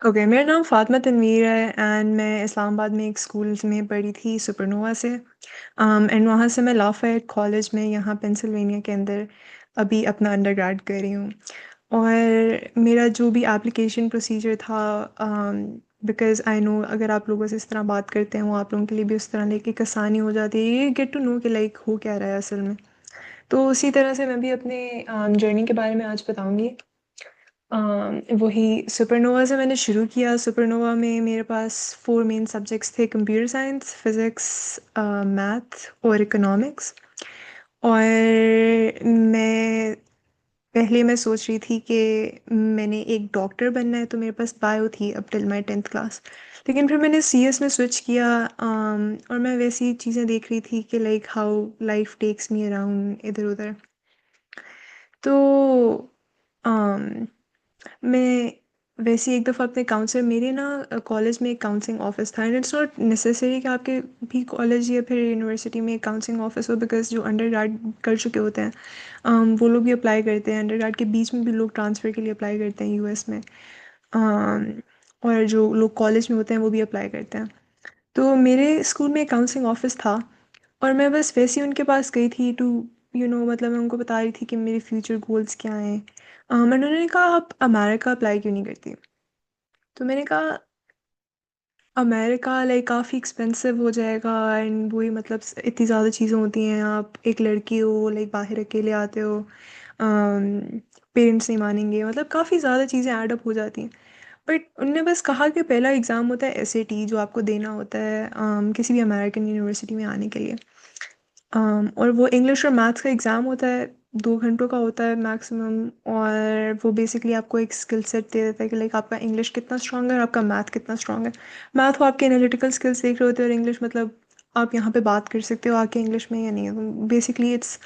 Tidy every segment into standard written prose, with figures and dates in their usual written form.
Okay, मेरा नाम फ़ातिमा तनवीर है एंड मैं इस्लामाबाद में एक स्कूल में पढ़ी थी सुपरनोवा से। एंड वहाँ से मैं लाफायेट कॉलेज में यहाँ पेंसिल्वेनिया के अंदर अभी अपना अंडरग्रेड कर रही हूँ। और मेरा जो भी एप्लीकेशन प्रोसीजर था, बिकॉज़ आई नो अगर आप लोगों से इस तरह बात करते हैं वो आप लोगों के लिए भी उस तरह लाइक एक आसानी हो जाती है, ये गेट टू नो कि लाइक हो क्या रहा है असल में। तो उसी तरह से मैं भी अपने जर्नी के बारे में आज बताऊँगी। वही सुपरनोवा से मैंने शुरू किया। सुपरनोवा में मेरे पास 4 मेन सब्जेक्ट्स थे, कंप्यूटर साइंस, फिज़िक्स, मैथ और इकोनॉमिक्स। और मैं सोच रही थी कि मैंने एक डॉक्टर बनना है, तो मेरे पास बायो थी up till my 10th class. लेकिन फिर मैंने सीएस में स्विच किया, और मैं वैसी चीज़ें देख रही थी कि like how life takes me around इधर-उधर। तो अम मैं वैसे ही एक दफ़ा अपने काउंसलर मेरे ना कॉलेज में एक काउंसलिंग ऑफिस था, एंड इट्स नॉट नेसेसरी कि आपके भी कॉलेज या फिर यूनिवर्सिटी में एक काउंसलिंग ऑफिस हो, बिकॉज जो अंडर ग्रेड कर चुके होते हैं वो लोग भी अप्लाई करते हैं। अंडर ग्रेड के बीच में भी लोग ट्रांसफ़र के लिए अप्लाई करते हैं यूएस में। अम, और जो लोग कॉलेज में होते हैं वो भी अप्लाई करते हैं। तो मेरे स्कूल में एक काउंसलिंग ऑफिस था, और मैं बस वैसे ही उनके पास गई थी टू मतलब मैं उनको बता रही थी कि मेरे फ्यूचर गोल्स क्या हैं। उन्होंने कहा आप अमेरिका अप्लाई क्यों नहीं करती। तो मैंने कहा अमेरिका लाइक काफ़ी एक्सपेंसिव हो जाएगा, एंड वही मतलब इतनी ज़्यादा चीज़ें होती हैं, आप एक लड़की हो लाइक बाहर अकेले आते हो, पेरेंट्स नहीं मानेंगे, मतलब काफ़ी ज़्यादा चीज़ें ऐड अप हो जाती हैं। बट उनने बस कहा कि पहला एग्ज़ाम होता है एसएटी, जो आपको देना होता है किसी भी अमेरिकन यूनिवर्सिटी में आने के लिए। और वो इंग्लिश और मैथ्स का एग्ज़ाम होता है, 2 घंटों का होता है मैक्सिमम। और वो बेसिकली आपको एक स्किल सेट दे देता है कि लाइक आपका इंग्लिश कितना स्ट्रांग है और आपका मैथ कितना स्ट्रांग है। मैथ वो आपके एनालिटिकल स्किल्स देख रहे होते हैं, और इंग्लिश मतलब आप यहाँ पे बात कर सकते हो आके इंग्लिश में या नहीं। Basically it's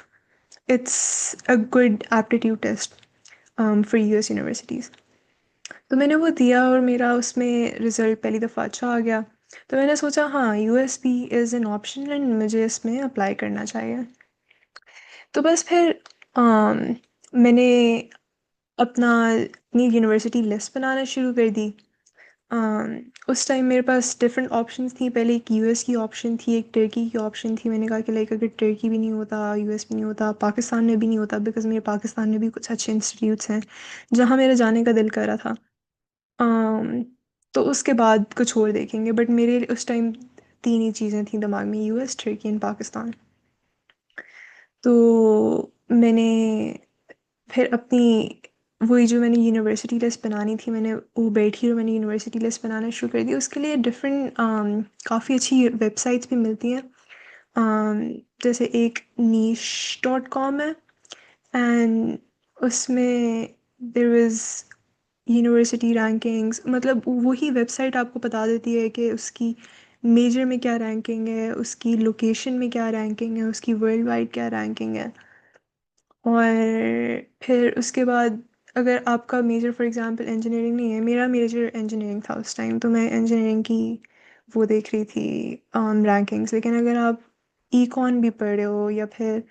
it's a good aptitude test for US universities. तो मैंने वो दिया और मेरा उसमें रिज़ल्ट पहली दफ़ा अच्छा आ गया। तो मैंने सोचा हाँ, यूएस भी इज़ एन ऑप्शन एंड मुझे इसमें अप्लाई करना चाहिए। तो बस फिर मैंने अपनी यूनिवर्सिटी लिस्ट बनाना शुरू कर दी। उस टाइम मेरे पास डिफरेंट ऑप्शंस थी। पहले एक यूएस की ऑप्शन थी, एक टर्की की ऑप्शन थी। मैंने कहा कि लाइक अगर टर्की भी नहीं होता, यूएस भी नहीं होता, पाकिस्तान में भी नहीं होता, बिकॉज मेरे पाकिस्तान में भी कुछ अच्छे इंस्टीट्यूट्स हैं जहाँ मेरे जाने का दिल कर रहा था। अम, तो उसके बाद कुछ और देखेंगे, बट मेरे उस टाइम 3 ही चीज़ें थी दिमाग में, यूएस, टर्की एंड पाकिस्तान। तो मैंने फिर अपनी वही जो मैंने यूनिवर्सिटी लिस्ट बनानी थी, मैंने वो बैठी और मैंने यूनिवर्सिटी लिस्ट बनाना शुरू कर दी। उसके लिए डिफरेंट काफ़ी अच्छी वेबसाइट्स भी मिलती हैं। जैसे एक niche.com है, एंड उसमें देयर इज़ यूनिवर्सिटी रैंकिंग्स, मतलब वही वेबसाइट आपको बता देती है कि उसकी मेजर में क्या रैंकिंग है, उसकी लोकेशन में क्या रैंकिंग है, उसकी वर्ल्ड वाइड क्या रैंकिंग है। और फिर उसके बाद अगर आपका मेजर फॉर एग्जांपल इंजीनियरिंग नहीं है, मेरा मेजर इंजीनियरिंग था उस टाइम, तो मैं इंजीनियरिंग की वो देख रही थी रैंकिंग्स। लेकिन अगर आप इकॉन भी पढ़ रहे हो या फिर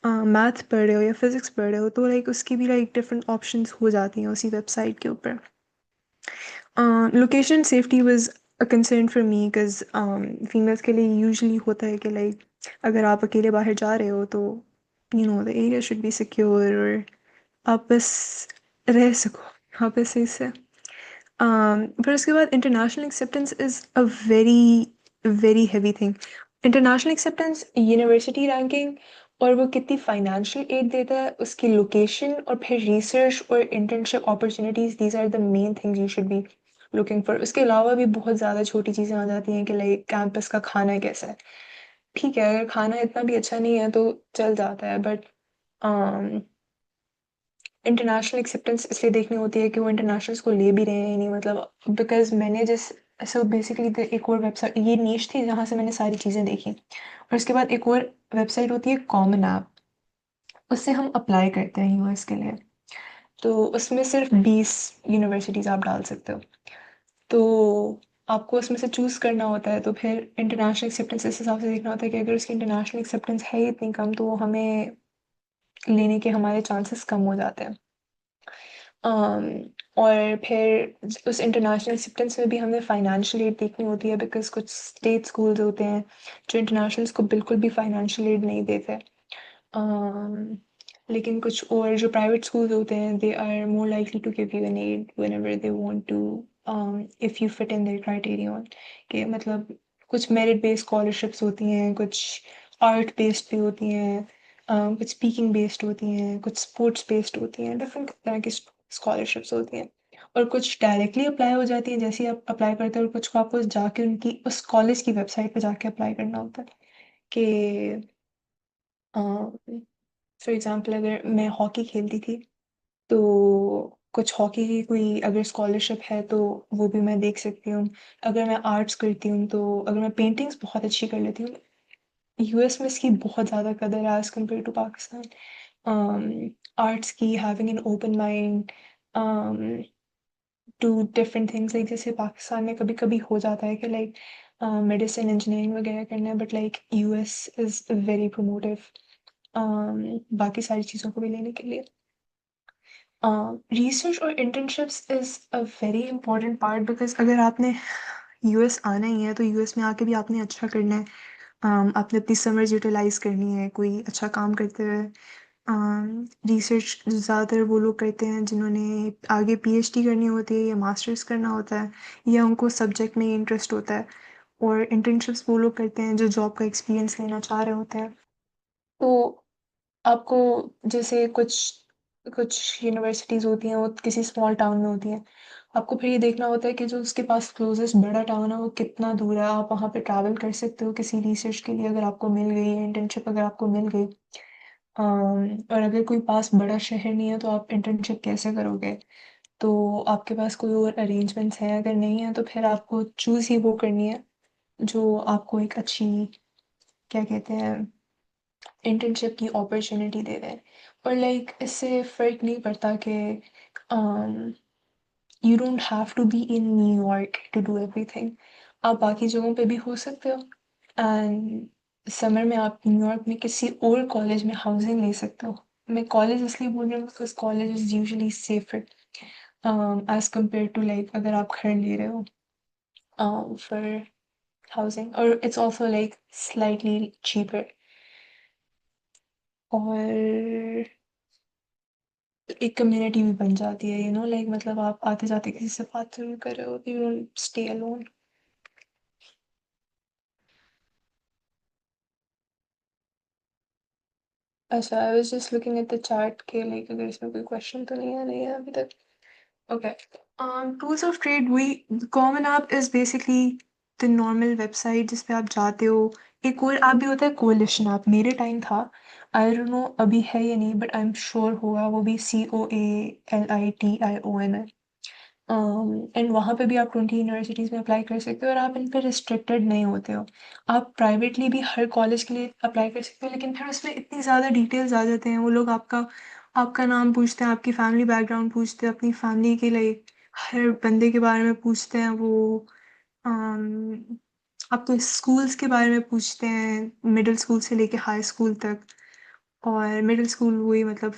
मैथ पढ़ रहे हो या फिज़िक्स पढ़ रहे हो, तो लाइक उसकी भी लाइक डिफरेंट ऑप्शंस हो जाती हैं उसी वेबसाइट के ऊपर। Location safety was a concern for me, because females के लिए यूजुअली होता है कि लाइक अगर आप अकेले बाहर जा रहे हो तो the area should be secure, और आप बस रह सको यहाँ पे सही से। फिर उसके बाद international acceptance is a very very heavy thing. International acceptance, university ranking, और वो कितनी फाइनेंशियल एड देता है, उसकी लोकेशन, और फिर रिसर्च और internship opportunities, these are the main things you should be looking for. उसके अलावा भी बहुत ज़्यादा छोटी चीज़ें आ जाती हैं कि लाइक कैंपस का खाना कैसा है। ठीक है, अगर खाना इतना भी अच्छा नहीं है तो चल जाता है, बट इंटरनेशनल एक्सेप्टेंस इसलिए देखनी होती है कि वो इंटरनेशनल्स को ले भी रहे हैं या नहीं, मतलब बिकॉज मैंने जिस सो बेसिकली एक और वेबसाइट, ये नीश थी जहाँ से मैंने सारी चीज़ें देखी। और उसके बाद एक और वेबसाइट होती है कॉमन ऐप, उससे हम अप्लाई करते हैं यूएस के लिए। तो उसमें सिर्फ 20 यूनिवर्सिटीज़ आप डाल सकते हो। तो आपको उसमें से चूज़ करना होता है। तो फिर इंटरनेशनल एक्सेप्टेंस इस हिसाब से देखना होता है कि अगर उसकी इंटरनेशनल एक्सेप्टेंस है इतनी कम, तो वो हमें लेने के हमारे चांसेस कम हो जाते हैं। और फिर उस इंटरनेशनल एक्सेप्टेंस में भी हमें फाइनेंशियल एड देखनी होती है, बिकॉज़ कुछ स्टेट स्कूल्स होते हैं जो इंटरनेशनल्स को बिल्कुल भी फाइनेंशियल एड नहीं देते। um, लेकिन कुछ और जो प्राइवेट स्कूल्स होते हैं they are more likely to give you an aid whenever they want to, if you fit in their criterion, कि मतलब कुछ मेरिट बेस्ड स्कॉलरशिप्स होती हैं, कुछ आर्ट बेस्ड भी होती हैं, कुछ स्पीकिंग बेस्ड होती हैं, कुछ स्पोर्ट्स बेस्ड होती हैं, डिफरेंट तरह की स्कॉलरशिप्स होती हैं। और कुछ डायरेक्टली अप्लाई हो जाती हैं जैसे ही आप अप्लाई करते हो, और कुछ को आपको जाके उनकी उस कॉलेज की वेबसाइट पे जाके अप्लाई करना होता है। कि फॉर एग्जांपल अगर मैं हॉकी खेलती थी, तो कुछ हॉकी की कोई अगर स्कॉलरशिप है तो वो भी मैं देख सकती हूँ। अगर मैं आर्ट्स करती हूँ, तो अगर मैं पेंटिंग्स बहुत अच्छी कर लेती हूँ, यूएस में इसकी बहुत ज़्यादा कदर है as compare to Pakistan. Arts की, having an open mind to different things, like जैसे पाकिस्तान में कभी-कभी हो जाता है कि लाइक मेडिसिन, इंजीनियरिंग वगैरह करना है, but like US is very promotive बाकी सारी चीज़ों को भी लेने के लिए। रिसर्च और internships is a very important part, because अगर आपने यूएस आना ही है तो यूएस में आके भी आपने अच्छा करना है। आपने अपनी समर्स यूटिलाइज़ करनी है कोई अच्छा काम करते हुए। रिसर्च ज़्यादातर वो लोग करते हैं जिन्होंने आगे पीएचडी करनी होती है या मास्टर्स करना होता है, या उनको सब्जेक्ट में इंटरेस्ट होता है। और इंटर्नशिप्स वो लोग करते हैं जो जॉब का एक्सपीरियंस लेना चाह रहे होते हैं। तो आपको जैसे कुछ कुछ यूनिवर्सिटीज़ होती हैं, वो किसी स्मॉल टाउन में होती हैं। आपको फिर ये देखना होता है कि जो उसके पास क्लोज़ेस्ट बड़ा टाउन है, वो कितना दूर है। आप वहाँ पे ट्रैवल कर सकते हो किसी रिसर्च के लिए, अगर आपको मिल गई है इंटर्नशिप, अगर आपको मिल गई। और अगर कोई पास बड़ा शहर नहीं है, तो आप इंटर्नशिप कैसे करोगे? तो आपके पास कोई और अरेंजमेंट्स हैं? अगर नहीं है, तो फिर आपको चूज़ ही वो करनी है, जो आपको एक अच्छी, क्या कहते हैं, इंटर्नशिप की अपॉर्चुनिटी दे दें। और लाइक इससे फ़र्क नहीं पड़ता कि you don't have to be in New York to do everything. आप बाकी जगहों पे भी हो सकते हो, एंड समर में आप न्यूयॉर्क में किसी और कॉलेज में हाउसिंग ले सकते हो। मैं कॉलेज इसलिए बोल रही हूँ because college is usually safer as compare to like अगर आप घर ले रहे हो फॉर हाउसिंग, और it's also like slightly cheaper. और एक कम्युनिटी भी बन जाती है, लाइक मतलब आप आते-जाते किसी से बात ज़रूर कर रहे हो, यू डोंट स्टे अलोन। अच्छा, I was just looking at the chat के लाइक अगर इसमें कोई क्वेश्चन तो नहीं है अभी तक। ओके। टूल्स ऑफ ट्रेड, वही common app is basically the normal website जिस पे आप जाते हो। एक और ऐप भी होता है कोलिशन ऐप, मेरे टाइम था, आई डोंट नो अभी है या नहीं, बट आई एम श्योर होगा, वो भी COALITION है। एंड वहाँ पे भी आप 20 यूनिवर्सिटीज़ में अप्लाई कर सकते हो, और आप इन पे रिस्ट्रिक्टेड नहीं होते हो। आप प्राइवेटली भी हर कॉलेज के लिए अप्लाई कर सकते हो, लेकिन फिर उसमें इतनी ज़्यादा डिटेल्स आ जाते हैं, वो लोग आपका आपका नाम पूछते हैं, आपकी फैमिली बैकग्राउंड पूछते हैं, अपनी फैमिली के लिए हर बंदे के बारे में पूछते हैं वो। अम, आपके स्कूल्स के बारे में पूछते हैं, मिडिल स्कूल से लेके हाई स्कूल तक। और मिडिल स्कूल वही मतलब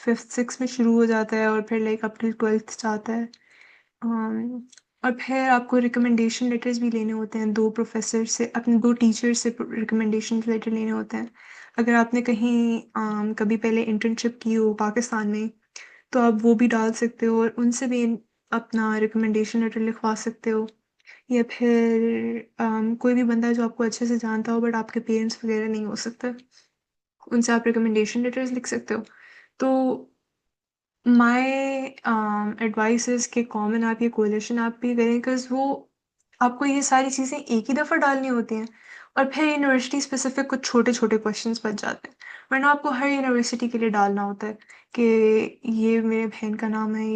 5th 6th में शुरू हो जाता है, और फिर लाइक अप टिल 12th जाता है। और फिर आपको रिकमेंडेशन लेटर्स भी लेने होते हैं, 2 प्रोफ़ेसर से, अपने 2 टीचर से रिकमेंडेशन लेटर लेने होते हैं। अगर आपने कहीं कभी पहले इंटर्नशिप की हो पाकिस्तान में, तो आप वो भी डाल सकते हो, और उनसे भी अपना रिकमेंडेशन लेटर लिखवा सकते हो। या फिर कोई भी बंदा जो आपको अच्छे से जानता हो बट आपके पेरेंट्स वगैरह नहीं हो सकते, उनसे आप रिकमेंडेशन लेटर्स लिख सकते हो। तो माय एडवाइस इज़ कि कॉमन ऐप या कोलिशन ऐप भी करें, बिकॉज़ वो आपको ये सारी चीज़ें एक ही दफ़ा डालनी होती हैं, और फिर यूनिवर्सिटी स्पेसिफिक कुछ छोटे-छोटे क्वेश्चंस बच जाते हैं। वरना आपको हर यूनिवर्सिटी के लिए डालना होता है कि ये मेरे बहन का नाम है,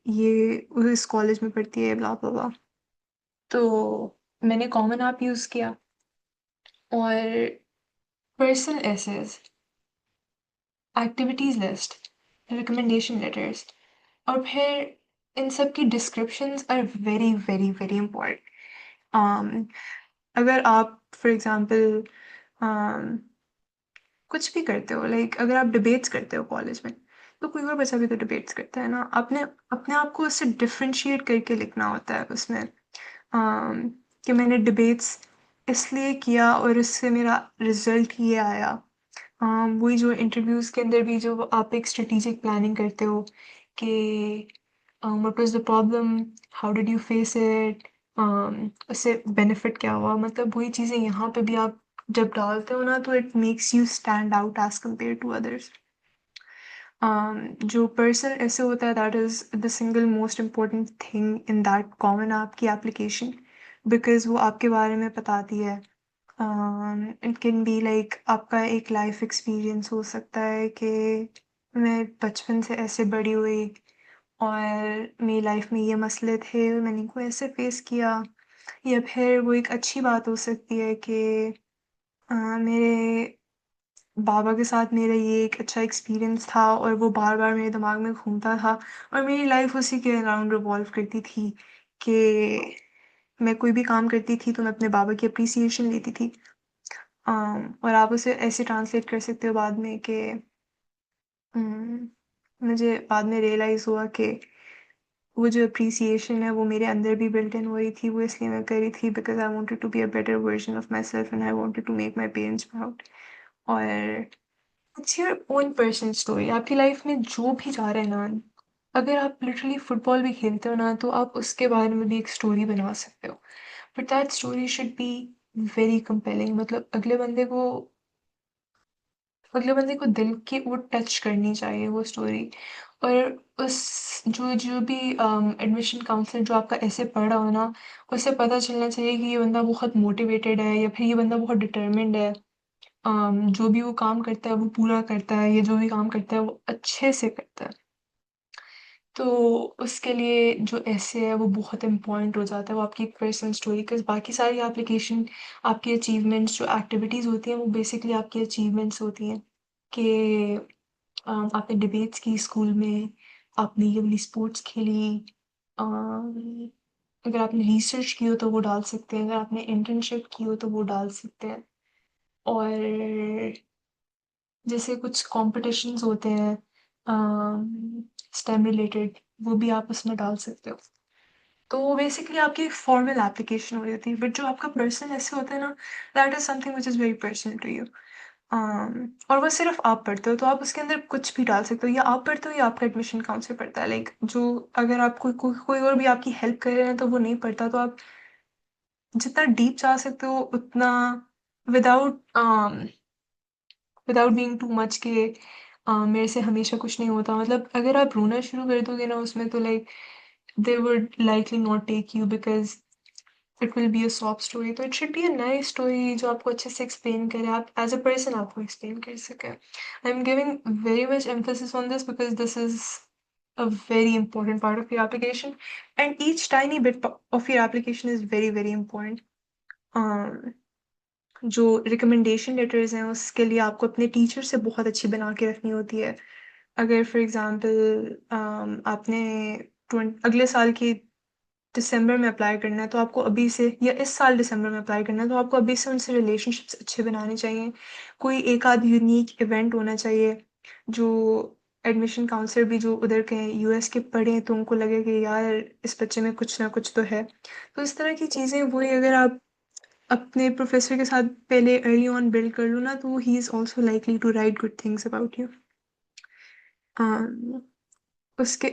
ये इस कॉलेज में पढ़ती है, ब्ला ब्ला ब्ला। तो मैंने कॉमन ऐप यूज़ किया, और personal essays, activities list, recommendation letters, और फिर इन सब की descriptions are very very very important. अगर आप फॉर एग्जांपल कुछ भी करते हो, लाइक अगर आप डिबेट्स करते हो कॉलेज में, तो कोई और बच्चा भी तो डिबेट्स करता है ना। आपने अपने आप को उससे डिफरेंशिएट करके लिखना होता है उसमें, कि मैंने डिबेट्स इसलिए किया और इससे मेरा रिजल्ट ये आया। वही जो इंटरव्यूज़ के अंदर भी जो आप एक स्ट्रेटेजिक प्लानिंग करते हो कि what was the problem, how did you face it, उससे बेनिफिट क्या हुआ, मतलब वही चीज़ें यहाँ पे भी आप जब डालते हो ना, तो it makes you stand out as compare to others. जो पर्सन ऐसे होता है, that is the single most important thing in that common app की एप्लीकेशन, बिकॉज़ वो आपके बारे में बताती है। इट कैन बी लाइक आपका एक लाइफ एक्सपीरियंस हो सकता है कि मैं बचपन से ऐसे बड़ी हुई और मेरी लाइफ में ये मसले थे और मैंने इनको ऐसे फेस किया। या फिर वो एक अच्छी बात हो सकती है कि मेरे बाबा के साथ मेरा ये एक अच्छा एक्सपीरियंस था और वो बार-बार मेरे दिमाग में घूमता था और मेरी लाइफ उसी के अराउंड रिवॉल्व करती थी कि मैं कोई भी काम करती थी तो मैं अपने बाबा की एप्रिसिएशन लेती थी। और आप उसे ऐसे ट्रांसलेट कर सकते हो बाद में कि मुझे बाद में रियलाइज़ हुआ कि वो जो एप्रिसिएशन है वो मेरे अंदर भी बिल्ट इन हो रही थी, वो इसलिए मैं कर रही थी because I wanted to be a better version of myself and I wanted to make my parents proud. और it's your own personal story. आपकी लाइफ में जो भी जा रहा है ना, अगर आप लिटरली फुटबॉल भी खेलते हो ना, तो आप उसके बारे में भी एक स्टोरी बना सकते हो। But that story should be very compelling, मतलब अगले बंदे को दिल की वो टच करनी चाहिए वो स्टोरी। और उस जो भी एडमिशन काउंसलर जो आपका ऐसे पढ़ रहा हो ना, उसे पता चलना चाहिए कि ये बंदा बहुत मोटिवेटेड है या फिर ये बंदा बहुत डिटर्मिन्ड है। जो भी वो काम करता है वो पूरा करता है, या जो भी काम करता है वो अच्छे से करता है। तो उसके लिए जो एसे है वो बहुत इम्पोर्टेंट हो जाता है, वो आपकी एक पर्सनल स्टोरी, बिकॉज़ बाकी सारी एप्लीकेशन आपकी अचीवमेंट्स जो एक्टिविटीज़ होती हैं वो बेसिकली आपकी अचीवमेंट्स होती हैं कि आपने डिबेट्स की स्कूल में, आपने ये वाली स्पोर्ट्स खेली, अम, अगर आपने रिसर्च की हो तो वो डाल सकते हैं, अगर आपने इंटर्नशिप की हो तो वो डाल सकते हैं। और जैसे कुछ कॉम्पिटिशन्स होते हैं स्टेम रिलेटेड, वो भी आप उसमें डाल सकते हो। तो वो बेसिकली आपकी एक फॉर्मल एप्लीकेशन हो रही होती है, बट जो आपका पर्सनल ऐसे होता है ना, that is something which is very personal to you. और वो सिर्फ़ आप पढ़ते हो, तो आप उसके अंदर कुछ भी डाल सकते हो, या आप पढ़ते हो या आपका एडमिशन काउंसलर पढ़ता है। लाइक जो अगर आप कोई और भी आपकी हेल्प कर रहे हैं, तो वो नहीं पढ़ता, तो आप जितना डीप जा सकते हो उतना, without without being too much कि मेरे से हमेशा कुछ नहीं होता, मतलब अगर आप रोना शुरू कर दोगे ना उसमें, तो like they would likely not take you, because it will be a soft story. तो it should be a nice story जो आपको अच्छे से एक्सप्लेन करे, आप एज़ अ पर्सन आपको एक्सप्लेन कर सके। I am giving very much emphasis on this because this is a very important part of your application, and each tiny bit of your application is very, very important. Um, जो recommendation letters हैं उसके लिए आपको अपने teacher से बहुत अच्छी बना के रखनी होती है। अगर फॉर एग्ज़ाम्पल आपने अगले साल की दिसंबर में अप्लाई करना है, तो आपको अभी से, या इस साल दिसंबर में अप्लाई करना है, तो आपको अभी से उनसे रिलेशनशिप्स अच्छे बनाने चाहिए। कोई एक आध यूनिक इवेंट होना चाहिए, जो एडमिशन काउंसलर भी जो उधर के हैं, यूएस के पढ़े हैं, तो उनको लगे कि यार इस बच्चे में कुछ ना कुछ तो है। तो इस तरह की चीज़ें, वही अगर आप अपने प्रोफ़ेसर के साथ पहले अर्ली ऑन बिल्ड कर लो ना, तो he is also likely to write good things about you. उसके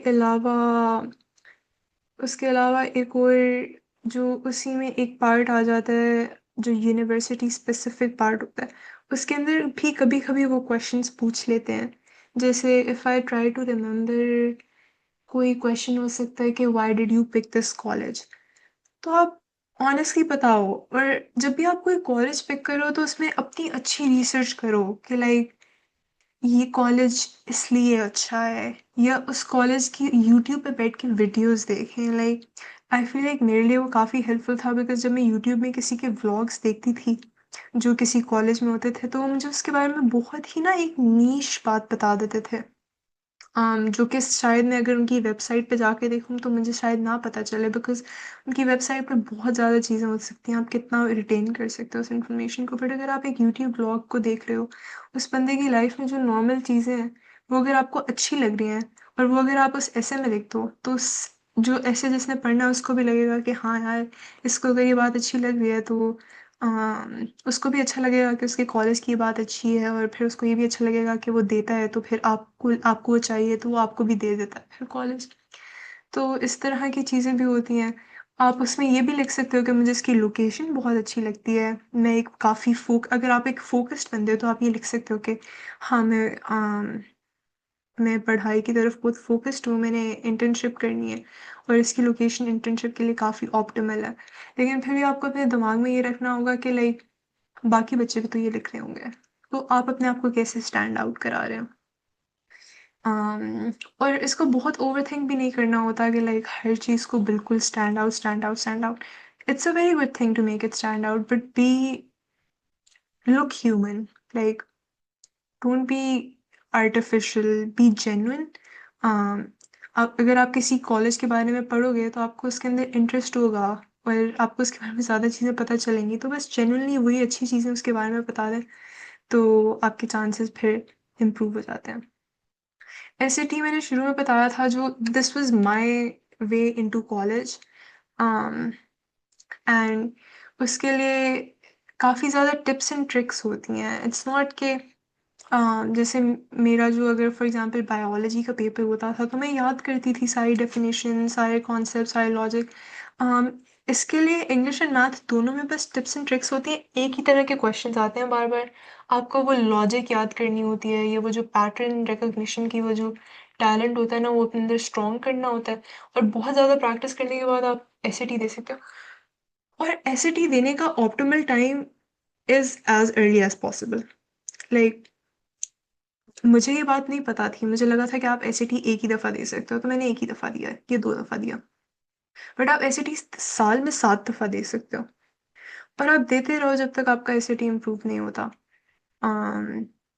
अलावा एक और जो उसी में एक पार्ट आ जाता है, जो यूनिवर्सिटी स्पेसिफिक पार्ट होता है, उसके अंदर भी कभी-कभी वो क्वेश्चंस पूछ लेते हैं। जैसे if I try to remember, कोई क्वेश्चन हो सकता है कि why did you pick this college? तो आप ऑनेस्टली बताओ, और जब भी आप कोई कॉलेज पिक करो तो उसमें अपनी अच्छी रिसर्च करो कि लाइक ये कॉलेज इसलिए अच्छा है, या उस कॉलेज की यूट्यूब पे बैठ के वीडियोस देखें। लाइक आई फील लाइक मेरे लिए वो काफ़ी हेल्पफुल था, बिकॉज़ जब मैं यूट्यूब में किसी के व्लॉग्स देखती थी, जो किसी कॉलेज में होते थे, तो वो मुझे उसके बारे में बहुत ही ना एक नीश बात बता देते थे। जो कि शायद मैं अगर उनकी वेबसाइट पे जाके देखूँ तो मुझे शायद ना पता चले, बिकॉज़ उनकी वेबसाइट पे बहुत ज़्यादा चीज़ें हो सकती हैं, आप कितना रिटेन कर सकते हो उस इन्फॉर्मेशन को। बट अगर आप एक यूट्यूब ब्लॉग को देख रहे हो, उस बंदे की लाइफ़ में जो नॉर्मल चीज़ें हैं, वो अगर आपको अच्छी लग रही हैं और वो अगर आप उस ऐसे में लिख दो, तो जो ऐसे जिसने पढ़ना है उसको भी लगेगा कि हाँ यार, इसको अगर ये बात अच्छी लग रही है तो उसको भी अच्छा लगेगा कि उसके कॉलेज की बात अच्छी है, और फिर उसको ये भी अच्छा लगेगा कि वो देता है, तो फिर आपको वो चाहिए तो वो आपको भी दे देता है फिर कॉलेज। तो इस तरह की चीज़ें भी होती हैं। आप उसमें ये भी लिख सकते हो कि मुझे इसकी लोकेशन बहुत अच्छी लगती है। मैं एक काफ़ी अगर आप एक फ़ोकस्ड बंदे हो तो आप ये लिख सकते हो कि हाँ, मैं पढ़ाई की तरफ बहुत फ़ोकस्ड हूँ, मैंने इंटर्नशिप करनी है और इसकी लोकेशन इंटर्नशिप के लिए काफ़ी ऑप्टिमल है। लेकिन फिर भी आपको अपने दिमाग में ये रखना होगा कि लाइक बाकी बच्चे भी तो ये लिख रहे होंगे। तो आप अपने आप को कैसे स्टैंड आउट करा रहे हो? और इसको बहुत ओवरथिंक भी नहीं करना होता कि लाइक हर चीज़ को बिल्कुल stand out, stand out, stand out. It's a very good thing to make it stand out, but look human, like don't be artificial, be genuine. आप अगर आप किसी कॉलेज के बारे में पढ़ोगे तो आपको उसके अंदर इंटरेस्ट होगा और आपको उसके बारे में ज़्यादा चीज़ें पता चलेंगी, तो बस जेन्युइनली वही अच्छी चीज़ें उसके बारे में बता दें, तो आपके चांसेस फिर इम्प्रूव हो जाते हैं। एसएटी मैंने शुरू में बताया था, जो this was my way into college. And उसके लिए काफ़ी ज़्यादा टिप्स एंड ट्रिक्स होती हैं। इट्स नॉट कि जैसे मेरा जो अगर फॉर एग्जांपल बायोलॉजी का पेपर होता था तो मैं याद करती थी सारी डेफिनेशन, सारे कॉन्सेप्ट, सारे लॉजिक। इसके लिए इंग्लिश एंड मैथ दोनों में बस टिप्स एंड ट्रिक्स होती हैं। एक ही तरह के क्वेश्चंस आते हैं बार बार। आपको वो लॉजिक याद करनी होती है, ये वो जो पैटर्न रिकग्निशन की वो जो टैलेंट होता है ना, वो अपने अंदर स्ट्रॉन्ग करना होता है। और बहुत ज़्यादा प्रैक्टिस करने के बाद आप एसएटी दे सकते हो। और एसएटी देने का optimal time is as early as possible. Like मुझे ये बात नहीं पता थी, मुझे लगा था कि आप एसएटी एक ही दफ़ा दे सकते हो, तो मैंने एक ही दफ़ा दिया, ये 2 दफ़ा दिया। बट आप एसएटी साल में 7 दफ़ा दे सकते हो, पर आप देते रहो जब तक आपका एसएटी इम्प्रूव नहीं होता।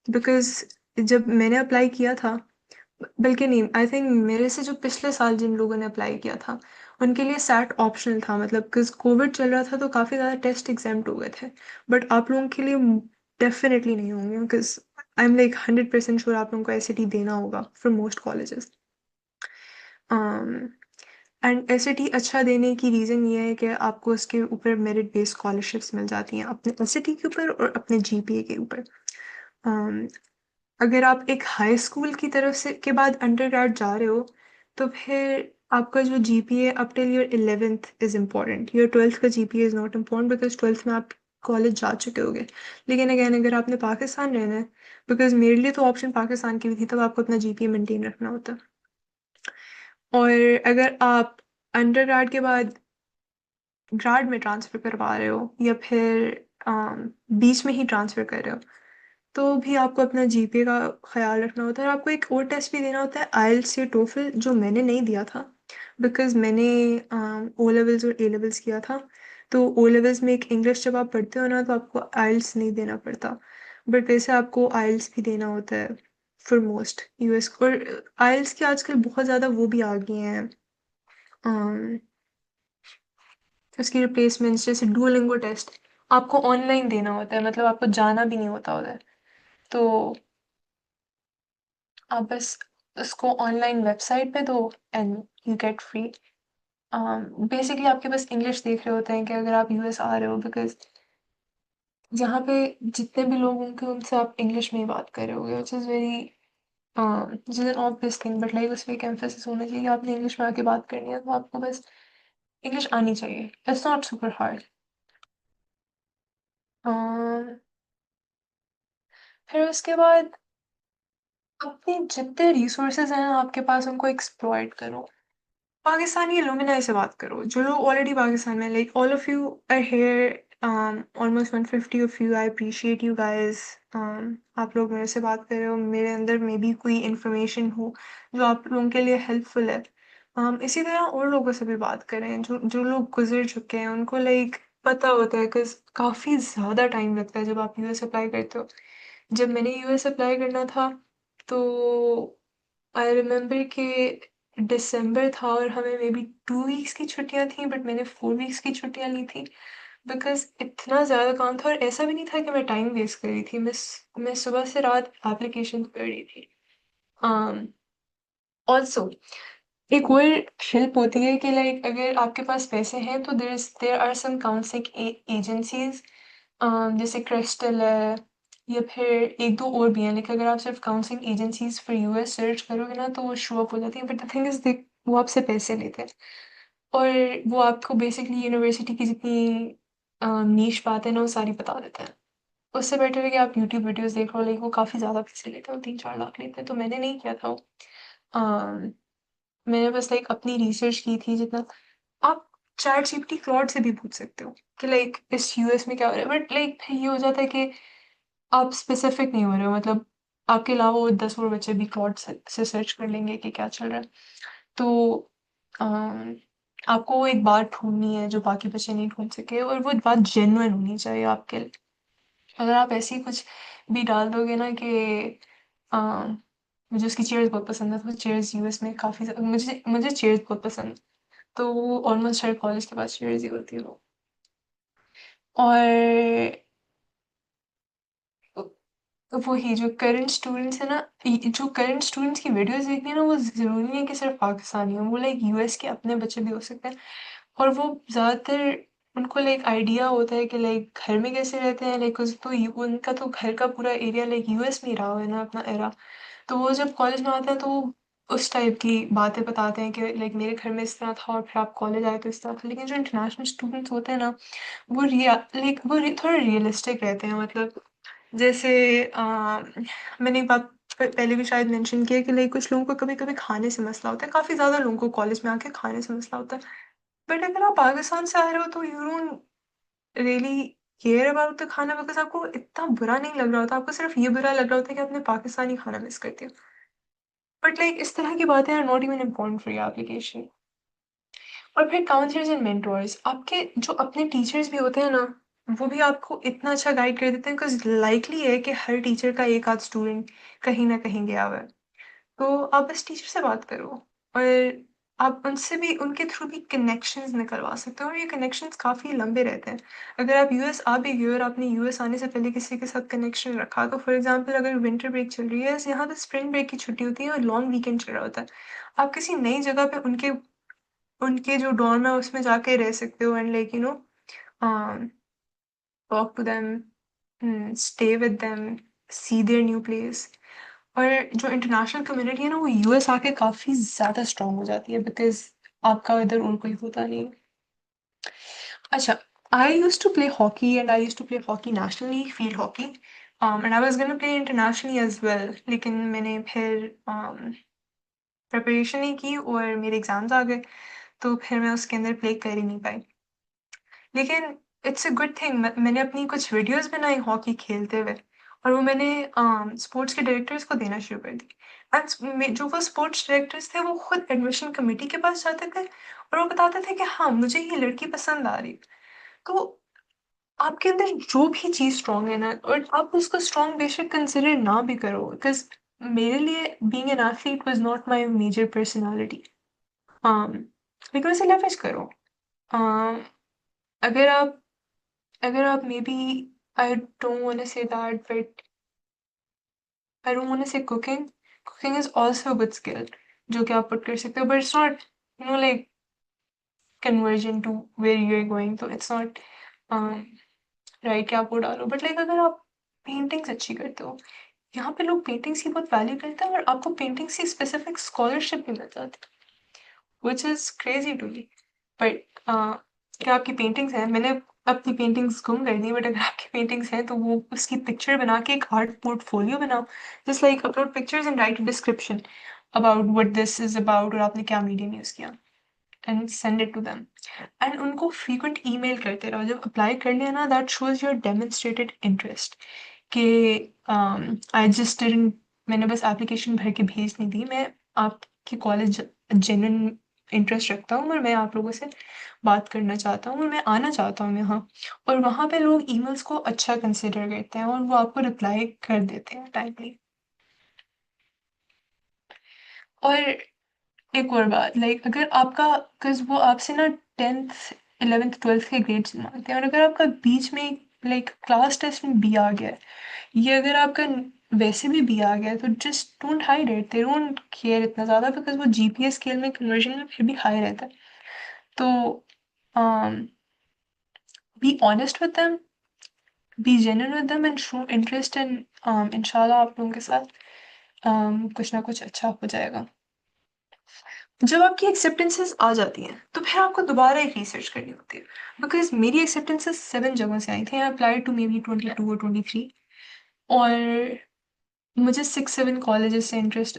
बिकॉज़ जब मैंने अप्लाई किया था, बल्कि नहीं, आई थिंक मेरे से जो पिछले साल जिन लोगों ने अप्लाई किया था, उनके लिए सैट ऑप्शनल था, मतलब बिकॉज़ कोविड चल रहा था तो काफ़ी ज़्यादा टेस्ट एग्ज़ैम्प्ट हो गए थे। बट आप लोगों के लिए डेफ़िनिटली नहीं होंगे, because I am like 100% sure आप लोगों को एसएटी देना होगा for most colleges. And SAT अच्छा देने की रीज़न ये है कि आपको उसके ऊपर मेरिट बेस्ड स्कॉलरशिप्स मिल जाती हैं, अपने एसएटी के ऊपर और अपने जीपीए के ऊपर। um, अगर आप एक हाई स्कूल की तरफ से के बाद अंडरग्रेड जा रहे हो, तो फिर आपका जो GPA up till your 11th is important. Your 12th का GPA is not important because 12th में आप कॉलेज जा चुके होगे। लेकिन अगेन अगर आपने पाकिस्तान रहना है, बिकॉज़ मेरे लिए तो ऑप्शन पाकिस्तान की भी थी, तब आपको अपना जीपीए मेंटेन रखना होता है। और अगर आप अंडरग्रेड के बाद ग्रेड में ट्रांसफ़र करवा रहे हो या फिर बीच में ही ट्रांसफ़र कर रहे हो, तो भी आपको अपना जीपीए का ख़्याल रखना होता है। और आपको एक और टेस्ट भी देना होता है, आइएलटीएस या टोफल, जो मैंने नहीं दिया था बिकॉज़ मैंने ओ लेवल्स और ए लेवल्स किया था। तो ओ लेवल्स में एक इंग्लिश जब आप पढ़ते हो ना, तो आपको आइएलटीएस नहीं देना पड़ता। बट वैसे आपको आइएलटीएस भी देना होता है फॉर मोस्ट यूएस। और आइएलटीएस की आजकल बहुत ज़्यादा वो भी आ गई हैं, अम, उसकी रिप्लेसमेंट्स, जैसे डुओलिंगो टेस्ट आपको ऑनलाइन देना होता है, मतलब आपको जाना भी नहीं होता उधर। तो आप बस उसको ऑनलाइन वेबसाइट पे दो and you get free. Basically आपके पास इंग्लिश देख रहे होते हैं कि अगर आप यूएस आ रहे हो, बिकॉज यहाँ पे जितने भी लोग होंगे उनसे आप इंग्लिश में ही बात कर रहे होगे, विच is very which is an obvious thing, but like उसमें एक एम्फेसिस होना चाहिए कि आपने इंग्लिश में आके बात करनी है, तो आपको बस इंग्लिश आनी चाहिए। It's not super hard. फिर उसके बाद अपने जितने रिसोर्सेज हैं आपके पास, उनको एक्सप्लॉइट करो। पाकिस्तानी एलुमनाई से बात करो, जो लोग ऑलरेडी पाकिस्तान में, like all of you are here, almost 150 of you, I appreciate you guys. आप लोग मेरे से बात कर रहे हो, मेरे अंदर मे बी कोई इन्फॉर्मेशन हो जो आप लोगों के लिए हेल्पफुल है। इसी तरह और लोगों से भी बात करें जो जो लोग गुजर चुके हैं, उनको लाइक पता होता है, बिकॉज काफ़ी ज़्यादा टाइम लगता है जब आप यूएस अप्लाई करते हो। जब मैंने यूएस अप्लाई करना था, तो आई रिमेम्बर कि दिसंबर था और हमें मे बी 2 वीक्स की छुट्टियां थी, बट मैंने 4 वीक्स की छुट्टियां ली थी बिकॉज इतना ज़्यादा काम था। और ऐसा भी नहीं था कि मैं टाइम वेस्ट कर रही थी, मैं सुबह से रात एप्लीकेशन कर रही थी। ऑल्सो एक और हेल्प होती है कि लाइक अगर आपके पास पैसे हैं तो there are some counselling agencies जैसे क्रिस्टल है या फिर एक दो और भी हैं। लाइक अगर आप सिर्फ counselling agencies for US search करोगे ना तो वो शो अप हो जाती है, बट द थिंग इज देख वो आपसे पैसे लेते हैं और वो आपको बेसिकली यूनिवर्सिटी की जितनी नीश बात है ना वो सारी बता देते हैं। उससे बेटर है कि आप यूट्यूब वीडियोस देख लो, लाइक वो काफ़ी ज़्यादा पैसे लेते हैं, वो 3-4 लाख लेते हैं, तो मैंने नहीं किया था वो। अम, मैंने बस लाइक अपनी रिसर्च की थी जितना। आप चैट जीपीटी क्लॉड से भी पूछ सकते हो कि लाइक इस यूएस में क्या हो रहा है, बट लाइक फिर ये हो जाता है कि आप स्पेसिफिक नहीं हो रहे हो, मतलब आपके अलावा वो 10 और बच्चे भी क्लॉड से सर्च कर लेंगे कि क्या चल रहा है। तो अम, आपको वो एक बात ढूंढनी है जो बाकी बच्चे नहीं ढूंढ सके और वो बात जेन्युइन होनी चाहिए आपके लिए। अगर आप ऐसे ही कुछ भी डाल दोगे ना कि अम, मुझे उसकी चेयर्स बहुत पसंद है, तो चेयर्स यूएस में काफ़ी मुझे मुझे चेयर्स बहुत पसंद है, तो वो ऑलमोस्ट हर कॉलेज के पास चेयर्स ही होती है वो। और वही जो करंट स्टूडेंट्स है ना, जो करंट स्टूडेंट्स की वीडियोस देखनी है ना, वो ज़रूरी नहीं है कि सिर्फ पाकिस्तानी हो, वो लाइक यूएस के अपने बच्चे भी हो सकते हैं। और वो ज़्यादातर उनको लाइक आइडिया होता है कि लाइक घर में कैसे रहते हैं, लाइक उस तो उनका तो घर का पूरा एरिया लाइक यूएस में ही रहा है ना अपना एरा। तो वो जब कॉलेज में आते हैं तो वो उस टाइप की बातें बताते हैं कि लाइक मेरे घर में इस तरह था और फिर आप कॉलेज आए तो इस तरह था। लेकिन जो इंटरनेशनल स्टूडेंट्स होते हैं ना, वो थोड़ा रियलिस्टिक रहते हैं, मतलब जैसे मैंने एक बात पहले भी शायद मेंशन किया कि लाइक कुछ लोगों को कभी-कभी खाने से मसला होता है, काफ़ी ज़्यादा लोगों को कॉलेज में आके खाने से मसला होता है। बट अगर आप पाकिस्तान से आ रहे हो तो you don't really care about the खाना, बिकॉज़ आपको इतना बुरा नहीं लग रहा होता, आपको सिर्फ़ ये बुरा लग रहा होता है कि आपने पाकिस्तानी खाना मिस कर दिया। बट लाइक इस तरह की बातें are not even important for your application. और फिर काउंसलर्स एंड मेंटोर्स, आपके जो अपने टीचर्स भी होते हैं ना, वो भी आपको इतना अच्छा गाइड कर देते हैं, बिकॉज़ लाइकली है कि हर टीचर का एक आध स्टूडेंट कहीं न कहीं गया हुआ है। तो आप बस टीचर से बात करो और आप उनसे भी उनके थ्रू भी कनेक्शंस निकलवा सकते हो और ये कनेक्शंस काफ़ी लंबे रहते हैं। अगर आप यूएस आ भी गए और आपने यूएस आने से पहले किसी के साथ कनेक्शन रखा, तो फॉर एग्ज़ाम्पल अगर विंटर ब्रेक चल रही है, यहाँ पे स्प्रिंग ब्रेक की छुट्टी होती है और लॉन्ग वीकेंड चल रहा होता है। आप किसी नई जगह पे उनके उनके जो डॉर्म है उसमें जाके रह सकते हो and like talk to them, stay with them, see their new place. और जो इंटरनेशनल कम्युनिटी है ना वो यूएस आके काफ़ी ज़्यादा स्ट्रॉन्ग हो जाती है, बिकॉज़ आपका इधर और कोई होता नहीं है। अच्छा, I used to play hockey and I used to play hockey nationally, field hockey, and I was gonna play internationally as well, लेकिन मैंने फिर प्रिपरेशन नहीं की और मेरे एग्ज़ाम्स आ गए, तो फिर मैं उसके अंदर प्ले कर ही नहीं पाई। लेकिन इट्स अ गुड थिंग, मैंने अपनी कुछ वीडियोज़ बनाई हॉकी खेलते हुए और वो मैंने स्पोर्ट्स के डायरेक्टर्स को देना शुरू कर दी। एंड जो वो स्पोर्ट्स डायरेक्टर्स थे वो खुद एडमिशन कमेटी के पास जाते थे और वो बताते थे कि हाँ, मुझे ये लड़की पसंद आ रही है। तो आपके अंदर जो भी चीज़ स्ट्रॉन्ग है ना, और आप उसको स्ट्रॉन्ग बेशक कंसिडर ना भी करो, बिकॉज़ मेरे लिए being an athlete was not my major personality. Um, लेकिन उसे लेवर्ज करो। अ, अगर आप maybe, I don't want to say that, but I don't want to say cooking. Cooking is also a good skill जो कि आप पुट कर सकते हो, but it's not, like conversion to where you're going, तो it's not right कि आप वो डालो। बट लाइक अगर आप पेंटिंग्स अच्छी करते हो, यहाँ पे लोग पेंटिंग्स की बहुत वैल्यू करते हैं और आपको पेंटिंग्स की स्पेसिफिक स्कॉलरशिप भी मिल जाती है, which is crazy to me. But क्या आपकी पेंटिंग्स हैं? मैंने अपनी पेंटिंग्स गुम कर दी, बट अगर आपकी पेंटिंग्स हैं तो वो उसकी पिक्चर बना के एक आर्ट पोर्टफोलियो बनाओ। Just like upload pictures and write a description about what this is about और आपने क्या मीडियम यूज़ किया, and send it to them. And उनको फ्रीक्वेंट ईमेल करते रहो। जब अप्लाई कर लिया ना, that shows your demonstrated interest कि आई जस्ट डिडन्ट मैंने बस एप्लीकेशन भर के भेज नहीं दी, मैं आपके कॉलेज जेन्युइन इंटरेस्ट रखता हूँ और मैं आप लोगों से बात करना चाहता हूँ और मैं आना चाहता हूँ यहाँ। और वहाँ पे लोग ईमेल्स को अच्छा कंसिडर करते हैं और वो आपको रिप्लाई कर देते हैं टाइमली। और एक और बात, लाइक अगर आपका, बिकॉज़ वो आपसे ना 10th 11th 12th के ग्रेड्स माँगते हैं और अगर आपका बीच में लाइक क्लास टेस्ट में बी आ गया है, ये अगर आपका वैसे भी बी आ गया तो just don't hide it, they don't care इतना ज़्यादा बिकॉज़ वो जीपीए स्केल में कन्वर्जन में फिर भी हाई रहता है। तो be honest with them, B genuine with them and show interest in इंशाल्लाह आप लोगों के साथ कुछ ना कुछ अच्छा हो जाएगा। जब आपकी एक्सेप्टेंसेस आ जाती हैं तो फिर आपको दोबारा एक रिसर्च करनी होती है बिकॉज मेरी एक्सेप्टेंसेस 7 जगहों से आई थी। I applied to maybe 22 और 23 और मुझे 6-7 कॉलेजेस से इंटरेस्ट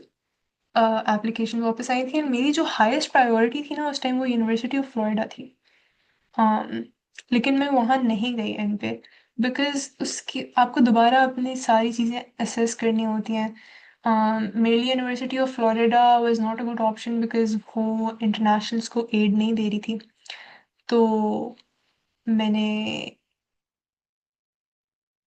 एप्लीकेशन वापस आई थी। मेरी जो हाईएस्ट प्रायोरिटी थी ना उस टाइम वो यूनिवर्सिटी ऑफ फ्लोरिडा थी। लेकिन मैं वहाँ नहीं गई एंड पे बिकॉज उसकी आपको दोबारा अपनी सारी चीज़ें असेस करनी होती हैं। मेरे लिए university of Florida was not a good option because वो इंटरनेशनल्स को एड नहीं दे रही थी। तो मैंने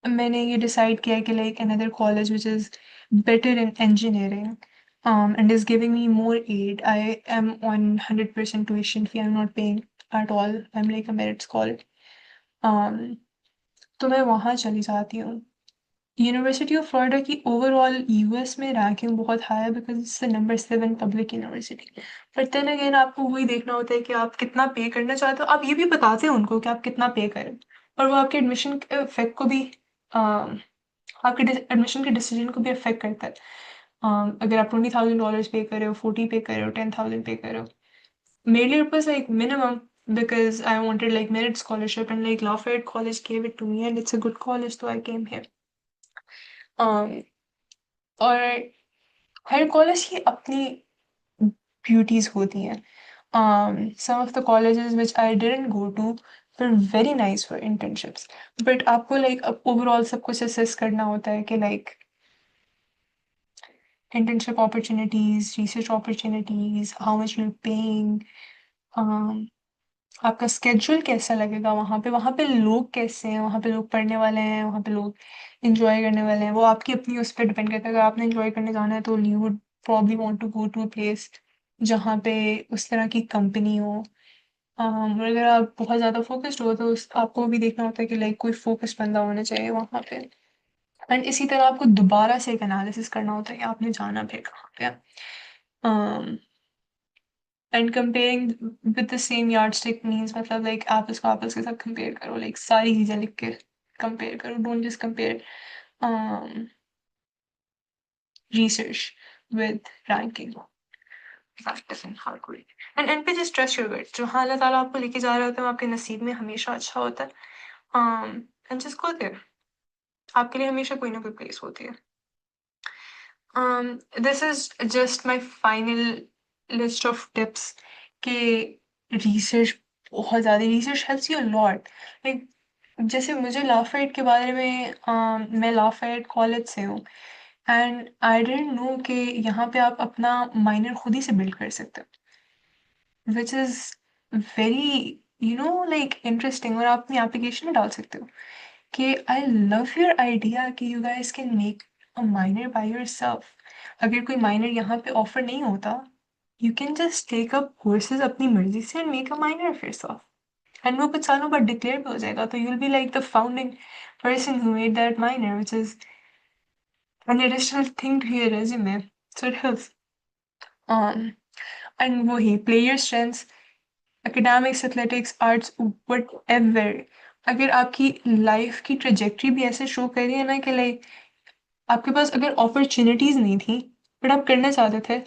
मैंने ये डिसाइड किया कि like another college which is better in engineering and is giving me more aid. I am on 100% tuition fee. I'm not paying at all. I'm like a merit scholar. um, तो मैं वहाँ चली जाती हूँ। University of Florida की overall US में ranking बहुत high है because it's the number 7 public university. But then again आपको वही देखना होता है कि आप कितना पे करना चाहते हो। आप ये भी बताते हो उनको कि आप कितना पे करें और वो आपके एडमिशन के इफेक्ट को भी आपके एडमिशन के डिसीजन को भी अफेक्ट करता है। अगर आप $20,000 पे कर रहे हो, 40 पे कर रहे हो, 10,000 पे कर रहे हो। मेरे लिए it was like minimum because I wanted like merit scholarship and like Lafayette College gave it to me and it's a good college so I came here. um, और हर कॉलेज की अपनी ब्यूटीज होती हैं। some of the colleges which I didn't go to were very nice for internships but आपको like overall सब कुछ assess करना होता है कि like internship opportunities, research opportunities, how much you're paying, um, आपका स्केड्यूल कैसा लगेगा वहाँ पे लोग कैसे हैं, वहाँ पे लोग पढ़ने वाले हैं, वहाँ पे लोग इंजॉय करने वाले हैं। वो आपकी अपनी उस पर डिपेंड करता है। अगर आपने इंजॉय करने जाना है तो you would probably want to go to a place जहाँ पे उस तरह की कंपनी हो। और अगर आप बहुत ज़्यादा फोकस्ड हो तो आपको भी देखना होता है कि लाइक कोई फोकस्ड बंदा होना चाहिए वहाँ पे। एंड इसी तरह आपको दोबारा से एक एनालिसिस करना होता है कि आपने जाना फिर कहाँ पे। And comparing with the same yardstick means मतलब लाइक एप्पल्स को एप्पल्स के साथ कंपेयर करो, लाइक सारी चीज़ें लिख के कंपेयर करो। Don't just compare research with ranking. Practice and hard work. And पे जस्ट ट्रस्ट योर गट। जहाँ अल्लाह ताला आपको लेके जा रहे होते हैं वो आपके नसीब में हमेशा अच्छा होता है। And just go there. आपके लिए हमेशा कोई ना कोई प्लेस होती है। This is just my final list of tips के रिसर्च बहुत ज़्यादा research helps you a lot. Like जैसे मुझे लाफेट के बारे में मैं लाफेट कॉलेज से हूँ एंड आई डिडंट नो कि यहाँ पे आप अपना माइनर खुद ही से बिल्ड कर सकते हो which is very like interesting. और आप अपनी एप्लीकेशन में डाल सकते हो कि आई लव योर आइडिया कि you guys can make a minor by yourself. अगर कोई माइनर यहाँ पे ऑफर नहीं होता you can just take up courses अपनी मर्जी से and make a minor of yourself and वो कुछ सालों बाद डिक्लेयर भी हो जाएगा तो you will be like the founding person who made that minor, which is an additional thing to your resume. So it helps. Um, and वही play your strengths, academics, athletics, arts, whatever. अगर आपकी life की trajectory भी ऐसे show कर रही है ना कि लाइक आपके पास अगर अपॉर्चुनिटीज नहीं थी बट आप करना चाहते थे,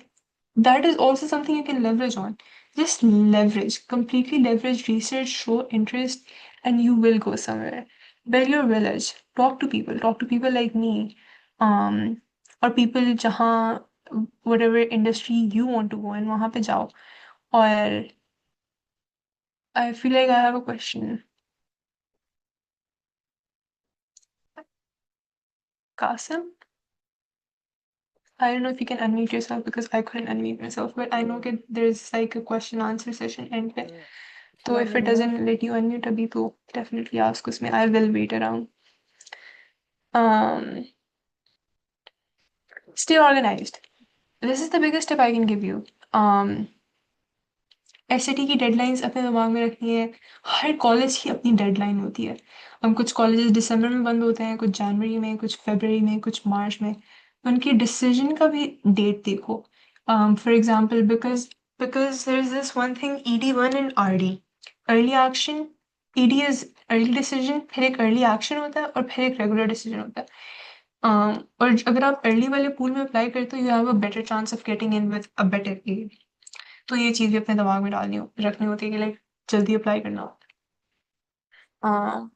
that is also something you can leverage on. Just leverage, completely leverage research, show interest, and you will go somewhere. Build your village. Talk to people like me, or people जहाँ whatever industry you want to go in वहाँ पे जाओ। और I feel like I have a question. Qasim, I don't know if you can unmute yourself because I couldn't unmute myself, but I know that there's like a question answer session end पे। So if it doesn't let you unmute अभी तो definitely ask उसमें। I will wait around. Um, stay organized. This is the biggest tip I can give you. Um, SAT की deadlines अपने दिमाग में रखनी है। हर कॉलेज की अपनी डेडलाइन होती है। हम कुछ कॉलेजेस दिसंबर में बंद होते हैं, कुछ जनवरी में, कुछ फरवरी में, कुछ मार्च में। उनकी डिसीजन का भी डेट देखो। For example, because there is this one thing, ED1 and RD, early action. ED is early decision, फिर एक अर्ली एक्शन होता है और फिर एक रेगुलर डिसीजन होता है। और अगर आप अर्ली वाले पूल में अप्लाई करते हो, you have a better chance of getting in with a better edge. तो ये चीज़ भी अपने दिमाग में रखनी होती है कि लाइक जल्दी अप्लाई करना होता है।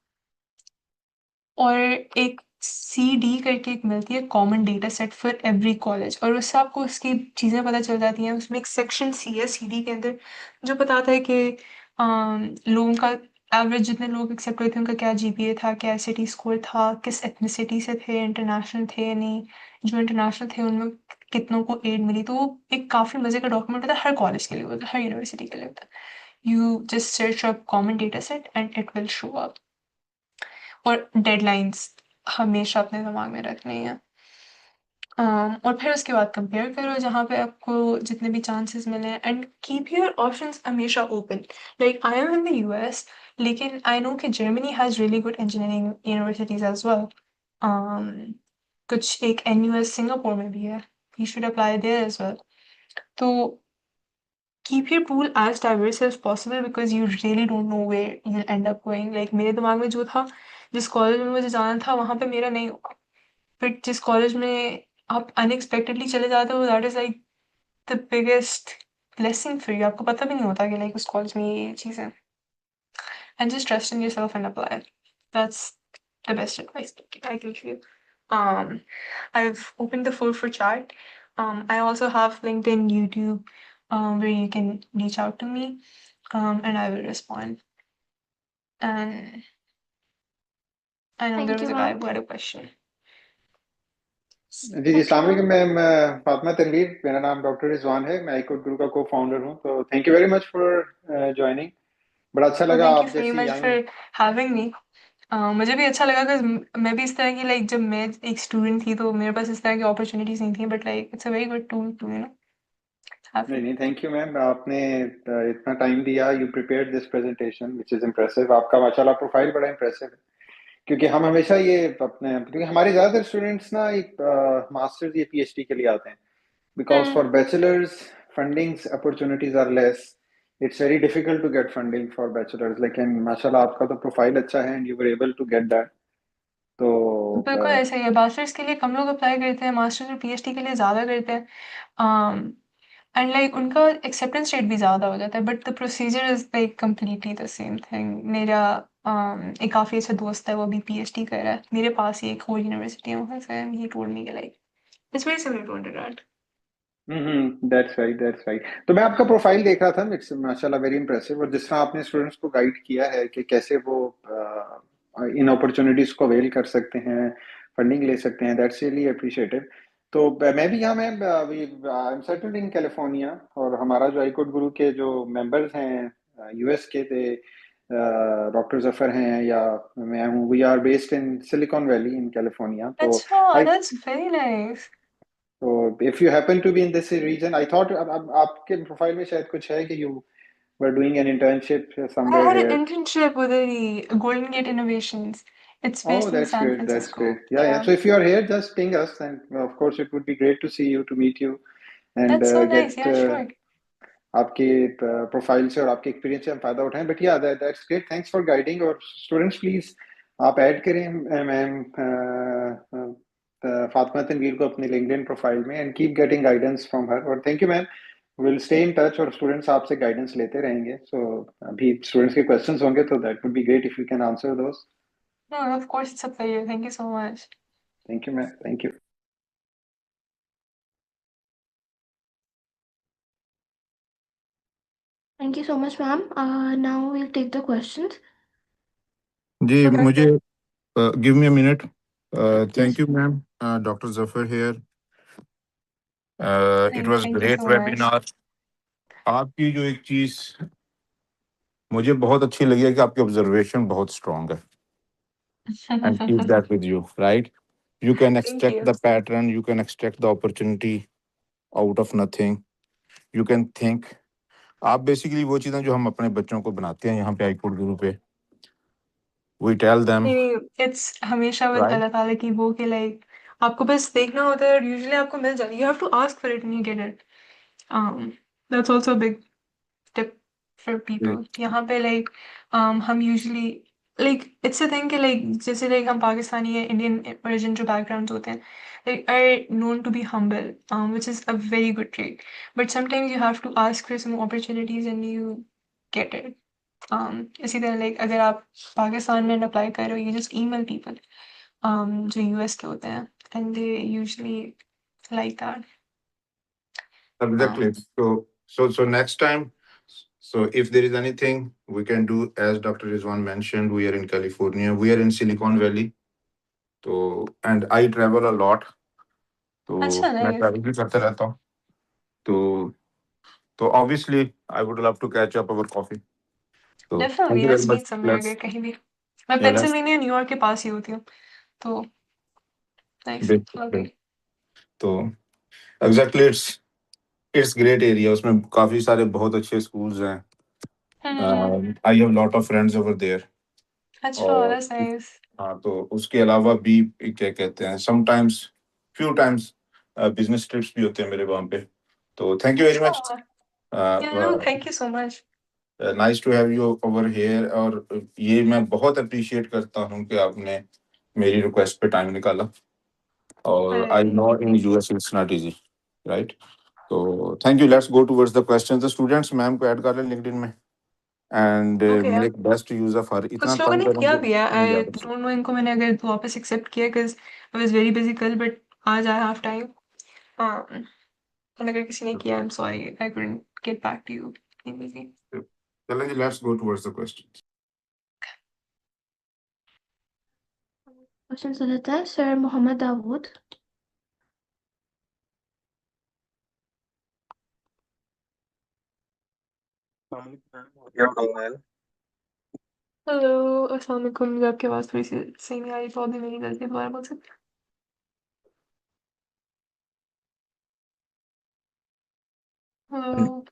और एक CD करके एक मिलती है, common data set for every college, और उससे आपको उसकी चीज़ें पता चल जाती हैं। उसमें एक सेक्शन सी है CD के अंदर, जो बताता है कि लोगों का एवरेज, जितने लोग एक्सेप्ट हुए थे उनका क्या GPA था, क्या SAT स्कोर था, किस एथनिसिटी से थे, इंटरनेशनल थे या नहीं, जो इंटरनेशनल थे उनमें कितनों को एड मिली। तो वो एक काफ़ी मज़े का डॉक्यूमेंट होता है, हर कॉलेज के लिए होता है, हर यूनिवर्सिटी के लिए होता है। You just search up common data set and it will show up. और डेडलाइंस हमेशा अपने दिमाग में रखनी है। और फिर उसके बाद कंपेयर करो जहाँ पे आपको जितने भी चांसेस मिले, एंड कीप योर ऑप्शंस हमेशा open. Like I am in the US, लेकिन आई नो कि Germany has really good engineering universities as well. कुछ एक NUS सिंगापुर में भी है, you should apply there as well. तो keep your pool as diverse as possible because you really don't know where you'll end up going. Like मेरे दिमाग में जो था, जिस कॉलेज में मुझे जाना था वहाँ पे मेरा नहीं हुआ। फिर जिस कॉलेज में आप अनएक्सपेक्टेडली चले जाते हो, that is like the biggest blessing for you. आपको पता भी नहीं होता कि लाइक उस कॉलेज में ये चीज़ है। And just trust in yourself and apply. That's the best advice I can give you. I've opened the floor for chat. I also have LinkedIn, YouTube, where you can reach out to me, and I will respond. And I know there Thank you, was a guy ma'am. who had a question. जी जी, Okay, अस्सलाम ma'am. वालेकुम ma'am. Fatima Tanveer, मेरा नाम doctor Rizwan है। मैं आईकोड गुरु का को फाउंडर हूँ। तो thank you very much for joining. बड़ा अच्छा Well, लगा thank you आप very जैसी much young. for having me. मुझे भी अच्छा लगा बिकॉज मैं भी इस तरह की, लाइक जब मैं एक स्टूडेंट थी तो मेरे पास इस तरह की अपॉर्चुनिटीज नहीं थी, but like it's a very good tool to have नहीं इट। नहीं, थैंक यू मैम, आपने इतना टाइम दिया। You prepared this presentation which is impressive. आपका माशाल्लाह प्रोफाइल बड़ा इम्प्रेसिव है। क्योंकि हम हमेशा ये अपने, क्योंकि हमारे ज्यादातर स्टूडेंट्स ना एक मास्टर्स या PhD के लिए आते हैं। Because hmm. for bachelors, funding's opportunities are less. It's very difficult to get funding for bachelors. लेकिन माशाल्लाह आपका तो प्रोफाइल अच्छा है and you were able to get that. तो बिल्कुल ऐसा ही है, मास्टर्स के लिए कम लोग अप्लाई करते हैं, मास्टर्स और PhD के लिए ज़्यादा करते हैं। एंड लाइक उनका एक्सेप्टेंस रेट भी ज़्यादा हो जाता है, but the procedure is like completely the same thing. मेरा एक काफ़ी अच्छा दोस्त है, वो भी PhD कर रहा है मेरे पास ही, एक और यूनिवर्सिटी है वहाँ से। He told me like it's very similar to undergrad. That's right. तो मैं आपका प्रोफाइल देख रहा था, इट्स माशाल्लाह वेरी इंप्रेसिव। और जिस तरह आपने स्टूडेंट्स को गाइड किया है कि कैसे वो इन अपॉर्चुनिटीज को अवेल कर सकते हैं, फंडिंग ले सकते हैं, दैट्स रियली अप्रिशिएटेड। तो मैं भी यहाँ, मैं I am settled in California. और हमारा जो आईकोड गुरु के जो मेंबर्स हैं US के थे, डॉक्टर जफर हैं या मैं हूँ, we are based in Silicon Valley in California. तो अच्छा, आई, दैट्स वेरी नाइस। तो if you happen to be in this region, I thought अब आपके प्रोफाइल में शायद कुछ है कि you were doing an internship I somewhere had an here. internship with the Golden Gate Innovations. It's Oh, based in that's San great. That's great. Francisco. Yeah, yeah. Yeah, So if you are here, just ping us, and of course, it would be great to see you, to meet you, and that's so nice. get Yeah, sure. आपके profile से और आपके experience से हम फायदा उठाएं। But या that's great, thanks for guiding. और स्टूडेंट्स प्लीज आप ऐड करें मैम फातिमा तनवीर को अपने लिंक्डइन प्रोफाइल में, and keep getting guidance from her. और thank you ma'am, will stay in touch और स्टूडेंट्स आपसे गाइडेंस लेते रहेंगे। सो अभी स्टूडेंट्स के क्वेश्चंस होंगे तो that would be great if you can answer those. No, of course it's a pleasure. Thank you so much. Thank you ma'am, thank you. Thank you so much, ma'am. Now we'll take the questions. जी Okay. मुझे give me a minute. Yes, thank you ma'am, doctor Zafar here. It was Thank you great so much. Webinar. आपकी जो एक चीज मुझे बहुत अच्छी लगी है कि आपकी ऑब्जर्वेशन बहुत स्ट्रांग है, and keep that with you, right? You can Thank extract you. The pattern, you can extract the opportunity out of nothing, you can think आप बेसिकली वो चीज़ें जो हम अपने बच्चों को बनाते हैं यहाँ पे iCode गुरु पे, we tell them, नहीं, इट्स हमेशा विद right? अल्लाह ताला की वो कि लाइक आपको बस देखना होता है और यूजुअली आपको मिल जाती है। You have to ask for it and you get it. That's also a big tip for people. यहाँ पे लाइक हम usually like it's a thing कि लाइक जैसे लाइक हम पाकिस्तानी या इंडियन ओरिजिन जो बैकग्राउंड्स होते हैं, like I known to be humble, which is a very good trait, but sometimes you have to ask for some opportunities and you get it. इसी तरह like अगर आप पाकिस्तान में अप्लाई कर रहे हो, यू जस्ट ईमेल पीपल जो US के होते हैं, and they usually like that. Exactly. So next time, so if there is anything we can do, as Dr. Rizwan mentioned, we are in California, we are in Silicon Valley. So, and I travel a lot. तो अच्छा, मैं nice. Travel भी करते रहता हूँ। तो obviously I would love to catch up over coffee. So thank definitely you very let's much. Meet somewhere Let's अगर कहीं भी। मैं yeah, let's पेंसिल्वेनिया न्यूयॉर्क के पास ही होती हूँ, तो नाइस, लवली। तो exactly it's great area. उसमें काफी सारे बहुत अच्छे schools हैं. I have lot of friends over there. अच्छा, और दैट्स नाइस। हाँ, तो उसके अलावा भी क्या कहते हैं, sometimes few times business trips भी होते हैं मेरे वहाँ पे। तो थैंक यू वेरी मच, अच्छा, या no, thank you so much. Nice to have you over here. और ये मैं बहुत अप्रिशिएट करता हूँ कि आपने मेरी रिक्वेस्ट पे टाइम निकाला। और I know in US it's not easy, right? तो thank you. Let's go towards the questions. The students ma'am को ऐड कर लें लिंक्डइन में, एंड ओके, मेरे बेस्ट यूज ऑफ हर। इतना कुछ लोगों तंग ने किया करेंगे भी है, नहीं आई ज्यादा। डोंट नो इनको मैंने अगर वापस एक्सेप्ट किया, because I was very busy कल, बट आज आई हैव टाइम। और अगर किसी ने किया, I am sorry I couldn't get back to you immediately. चलें जी, let's go towards the question. Question से लेता है सर मोहम्मद दाऊद। हेलो, अस्सलाम वालेकुम। मुझे आपकी आवाज़ थोड़ी सी सही नहीं आ रही, तो अभी मेरी गलती, दोबारा बोल सकते हैं? हेलो।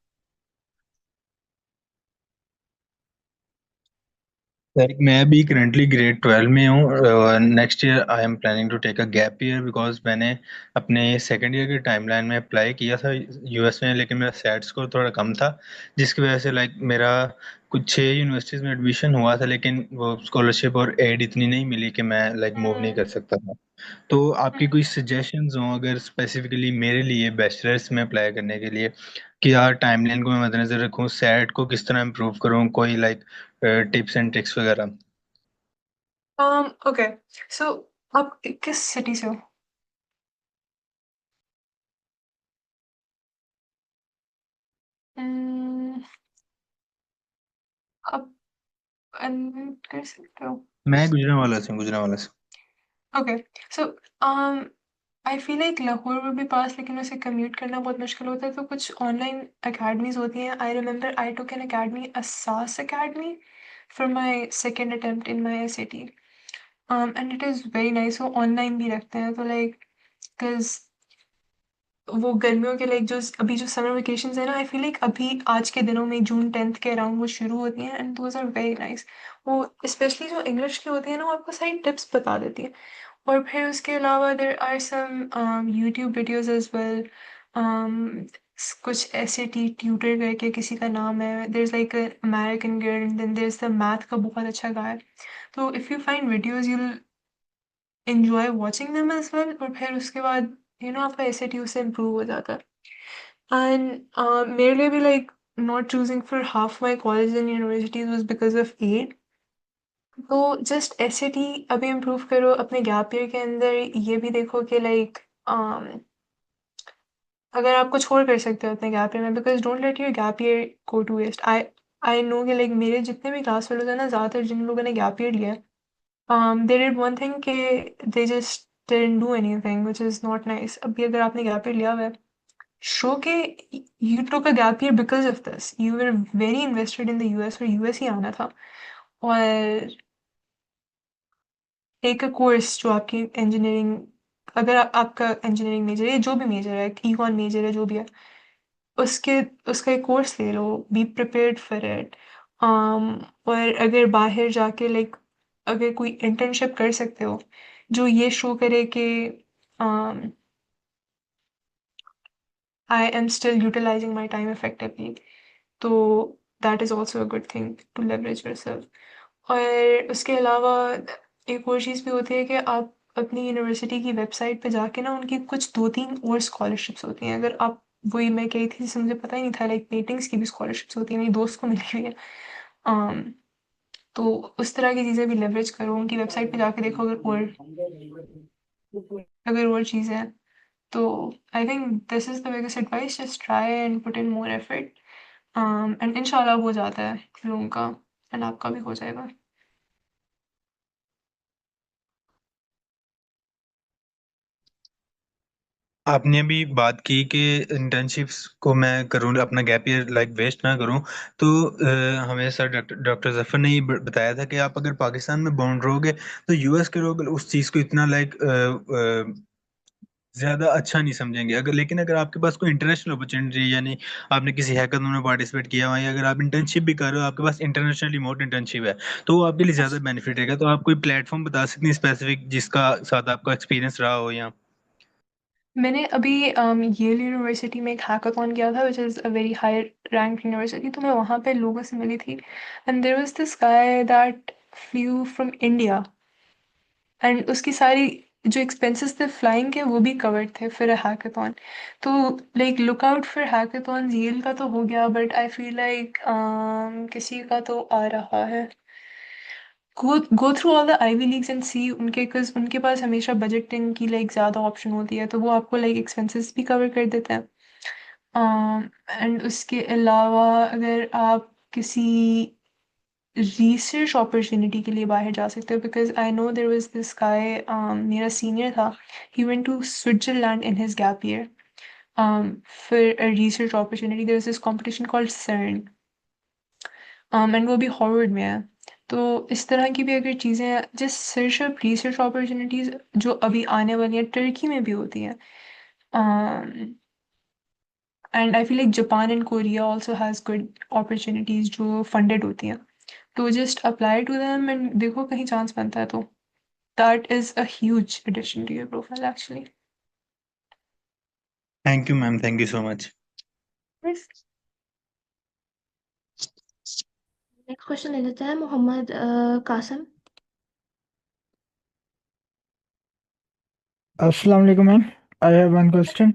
सर मैं अभी करंटली ग्रेड 12 में हूँ। Next year I am planning to take a gap year because मैंने अपने सेकंड ईयर के टाइमलाइन में अप्लाई किया था यूएस में, लेकिन मेरा सेट स्कोर थोड़ा कम था, जिसकी वजह से लाइक मेरा कुछ 6 यूनिवर्सिटीज़ में एडमिशन हुआ था, लेकिन वो स्कॉलरशिप और एड इतनी नहीं मिली कि मैं लाइक मूव नहीं कर सकता था। तो आपकी कोई सजेशंस हों अगर स्पेसिफिकली मेरे लिए बैचलर्स में अप्लाई करने के लिए, कि यार टाइमलाइन को मैं मद्देनजर रखूँ, सेट को किस तरह इम्प्रूव करूँ, कोई लाइक टिप्स एंड ट्रिक्स वगैरह? ओके, सो आप किस सिटी से हो? उम, आप अनम्यूट कर सकते हो? मैं गुजरांवाला से हूँ, गुजरांवाला से। ओके, सो आई फील लाइक लाहौर में भी पास, लेकिन उसे कम्यूट करना बहुत मुश्किल होता है, तो कुछ ऑनलाइन अकेडमीज़ होती हैं। I remember I took an academy, असास academy, for my second attempt in my SAT, and it is very nice. वो ऑनलाइन भी रखते हैं, तो लाइक 'cause वो गर्मियों के लाइक जो अभी जो समर वेकेशंस है ना, आई फील लाइक अभी आज के दिनों में जून 10th के अराउंड वो शुरू होती हैं, and those are very nice. वो स्पेशली जो इंग्लिश की होती है ना, वो आपको सारी टिप्स बता देती है। और फिर उसके अलावा there are some YouTube videos as well. कुछ ऐसे ट्यूटर करके किसी का नाम है, there is like American girl, then there is the math का बहुत अच्छा गाय। तो if you find videos you enjoy watching them as well, और फिर उसके बाद आपका एसएटी उससे इम्प्रूव हो जाता है। एंड मेरे लिए भी like not choosing for half my college and universities was because of aid. तो जस्ट एसएटी अभी इम्प्रूव करो, अपने गैप ईयर के अंदर ये भी देखो कि लाइक अगर आप कुछ और कर सकते हो अपने गैप ईयर में, because don't let your gap year go to waste. I know कि लाइक मेरे जितने भी क्लास फेलोज़ हैं ना, ज़्यादातर जिन लोगों ने गैप ईयर लिया है, they did one thing कि they just didn't do anything, which is not nice. अभी अगर आपने गैप ईयर लिया हुआ है, शो के you took a gap year because of this. You were very invested in the US, और US ही आना था, और एक कोर्स जो आपकी इंजीनियरिंग, अगर आपका इंजीनियरिंग मेजर है, जो भी मेजर है, इकॉन मेजर है, जो भी है, उसके उसका एक कोर्स ले लो, बी प्रिपेयर्ड फॉर इट। और अगर बाहर जाके लाइक अगर कोई इंटर्नशिप कर सकते हो जो ये शो करे कि I am still utilising my time effectively, तो that is also a good thing to leverage yourself. और उसके अलावा एक और चीज़ भी होती है कि आप अपनी यूनिवर्सिटी की वेबसाइट पे जाके ना उनकी कुछ 2-3 और स्कॉलरशिप्स होती हैं। अगर आप वही मैं कही थी जिससे मुझे पता ही नहीं था लाइक पेंटिंग्स की भी स्कॉलरशिप्स होती हैं, मेरी दोस्त को मिली हुई है। अम, तो उस तरह की चीज़ें भी लेवरेज करो, उनकी वेबसाइट पे जाके देखो अगर और चीज़ें हैं। तो I think this is the biggest advice, just try and put in more effort, and इंशाल्लाह हो जाता है लोगों का, एंड आपका भी हो जाएगा। आपने अभी बात की कि इंटर्नशिप्स को मैं करूँ, अपना गैप ईयर लाइक वेस्ट ना करूँ। तो हमें सर डॉक्टर जफर ने ये बताया था कि आप अगर पाकिस्तान में बाउंड रहोगे तो यूएस के लोग उस चीज़ को इतना लाइक ज्यादा अच्छा नहीं समझेंगे। अगर लेकिन अगर आपके पास कोई इंटरनेशनल अपॉर्चुनिटी, यानी आपने किसी हैकाथॉन में पार्टिसिपेट किया हुआ है, या अगर आप इंटर्नशिप भी कर रहे हो, आपके पास इंटरनेशनल रिमोट इंटर्नशिप है, तो वो आपके लिए ज्यादा बेनिफिट रहेगा। तो आप कोई प्लेटफॉर्म बता सकते हैं स्पेसिफिक जिसका साथ आपका एक्सपीरियंस रहा हो? या मैंने अभी येल यूनिवर्सिटी में एक हैकाथॉन किया था which is a very high rank university, तो मैं वहाँ पे लोगों से मिली थी, and there was this guy that flew from India, एंड उसकी सारी जो एक्सपेंसेस थे फ्लाइंग के वो भी कवर्ड थे फिर हैकाथॉन। तो like look out for hackathon, Yale का तो हो गया, बट आई फील लाइक किसी का तो आ रहा है। Go through all the Ivy Leagues and see उनके, बिकॉज उनके पास हमेशा बजटिंग की लाइक ज़्यादा ऑप्शन होती है, तो वो आपको लाइक एक्सपेंसेस भी कवर कर देते हैं। एंड उसके अलावा अगर आप किसी रिसर्च अपॉर्चुनिटी के लिए बाहर जा सकते हो, because I know there was this guy, मेरा सीनियर था, he went to Switzerland in his gap year for a research opportunity. There was this competition called CERN, and वो भी हॉर्वर्ड में है। तो इस तरह की भी अगर चीज़ें हैं, जिस सिर्फ रिसर्च अपॉर्चुनिटीज़ जो अभी आने वाली हैं, टर्की में भी होती हैं, and I feel like Japan and Korea also has good opportunities जो फंडेड होती हैं। तो just apply to them and देखो कहीं चांस बनता है तो that is a huge addition to your profile actually. Thank you ma'am, thank you so much. Next question ले लेते हैं Mohammad Qasim. Assalamu alaikum, ma'am. I have one question.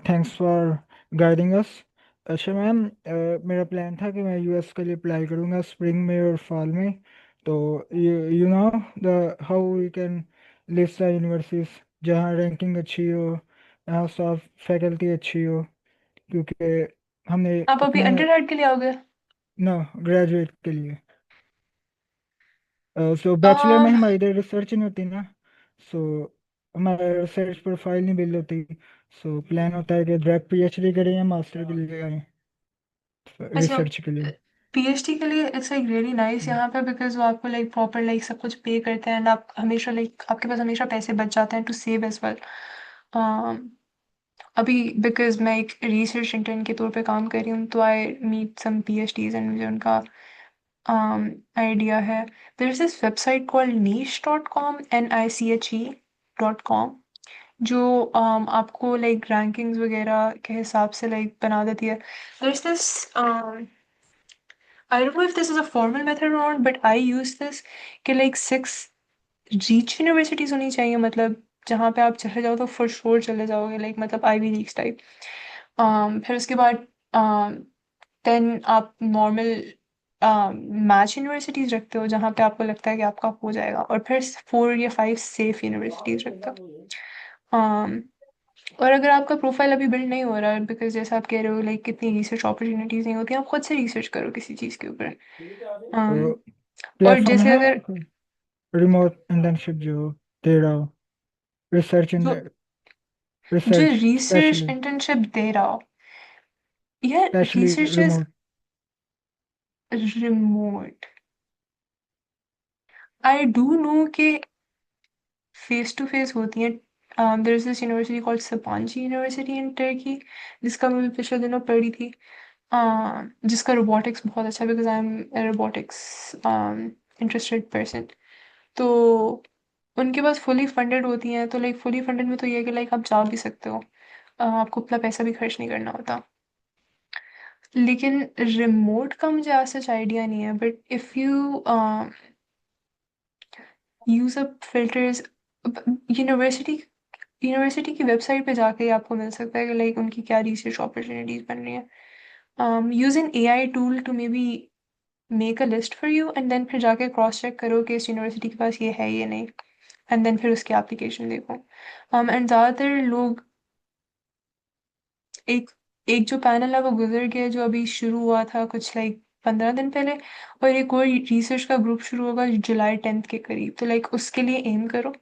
Thanks for guiding us. अच्छा ma'am, मेरा plan था कि मैं US के लिए अप्लाई करूँगा स्प्रिंग में और फॉल में। तो you know the how we can list the universities जहाँ रैंकिंग अच्छी हो, जहाँ स्टाफ फैकल्टी अच्छी हो, क्योंकि हमने आप अभी अपना अंडरग्रेड के लिए आओगे? ना ग्रेजुएट के लिए। सो बैचलर में हमारी इधर रिसर्च नहीं होती ना, सो हमारा रिसर्च प्रोफाइल नहीं बिल्ड होती। सो प्लान होता है कि डायरेक्ट पीएचडी करें या मास्टर के लिए जाएं अच्छा, रिसर्च के लिए। पीएचडी के लिए इट्स लाइक रियली नाइस यहाँ पे, बिकॉज वो आपको लाइक प्रॉपर लाइक सब कुछ पे करते हैं, एंड आप हमेशा लाइक आपके पास हमेशा पैसे बच जाते हैं टू सेव एज वेल। अभी बिकॉज मैं एक रिसर्च इंटर्न के तौर पे काम कर रही हूँ, तो I meet some PhDs and मुझे उनका आइडिया है। There is this website called niche.com, NICHE.com, जो आपको लाइक रैंकिंग्स वगैरह के हिसाब से लाइक बना देती है। There is this I don't know if this is a formal method or not, but I use this कि like 6 रीच यूनिवर्सिटीज होनी चाहिए, मतलब जहाँ पे आप चले जाओ तो फॉर श्योर चले जाओगे, लाइक मतलब आईवी लीग्स टाइप। फिर उसके बाद 10 आप नॉर्मल मैच यूनिवर्सिटीज रखते हो जहाँ पे आपको लगता है कि आपका हो जाएगा, और फिर 4 या 5 सेफ यूनिवर्सिटीज रखते हो। और अगर आपका प्रोफाइल अभी बिल्ड नहीं हो रहा है, बिकॉज जैसा आप कह रहे हो लाइक कितनी रिसर्च अपॉर्चुनिटीज नहीं होती, आप खुद से रिसर्च करो किसी चीज़ के ऊपर। तो और प्लेटफॉर्म जैसे है अगर रिमोट इंटर्नशिप जो दे रहा हो, रिसर्च जो जो रिसर्च रिसर्च स्पेशली इंटर्नशिप दे रहा हो, यार specially research is remote. Remote. I do know कि फेस टू फेस होती हैं There's this university called Sabancı University in Turkey, जिसका मैं भी पिछले दिनों पढ़ी थी, जिसका रोबोटिक्स बहुत अच्छा, because I am a robotics interested person. तो उनके पास फुली फंडेड होती हैं, तो लाइक फुली फंडेड में तो ये है कि लाइक आप जा भी सकते हो, आपको उतना पैसा भी खर्च नहीं करना होता। लेकिन रिमोट का मुझे आज सच आइडिया नहीं है, but if you use up filters, university university की वेबसाइट पे जाके ही आपको मिल सकता है कि लाइक उनकी क्या रिसर्च अपॉर्चुनिटीज़ बन रही हैं। Use an AI tool to maybe make a list for you, and then फिर जाके क्रॉस चेक करो कि इस यूनिवर्सिटी के पास ये है या नहीं, एंड देन फिर उसकी एप्लीकेशन देखो। एंड ज़्यादातर लोग, एक एक जो पैनल है वो गुजर गया, जो अभी शुरू हुआ था कुछ लाइक 15 दिन पहले, और एक और रिसर्च का ग्रुप शुरू होगा जुलाई 10th के करीब, तो लाइक उसके लिए एम करो,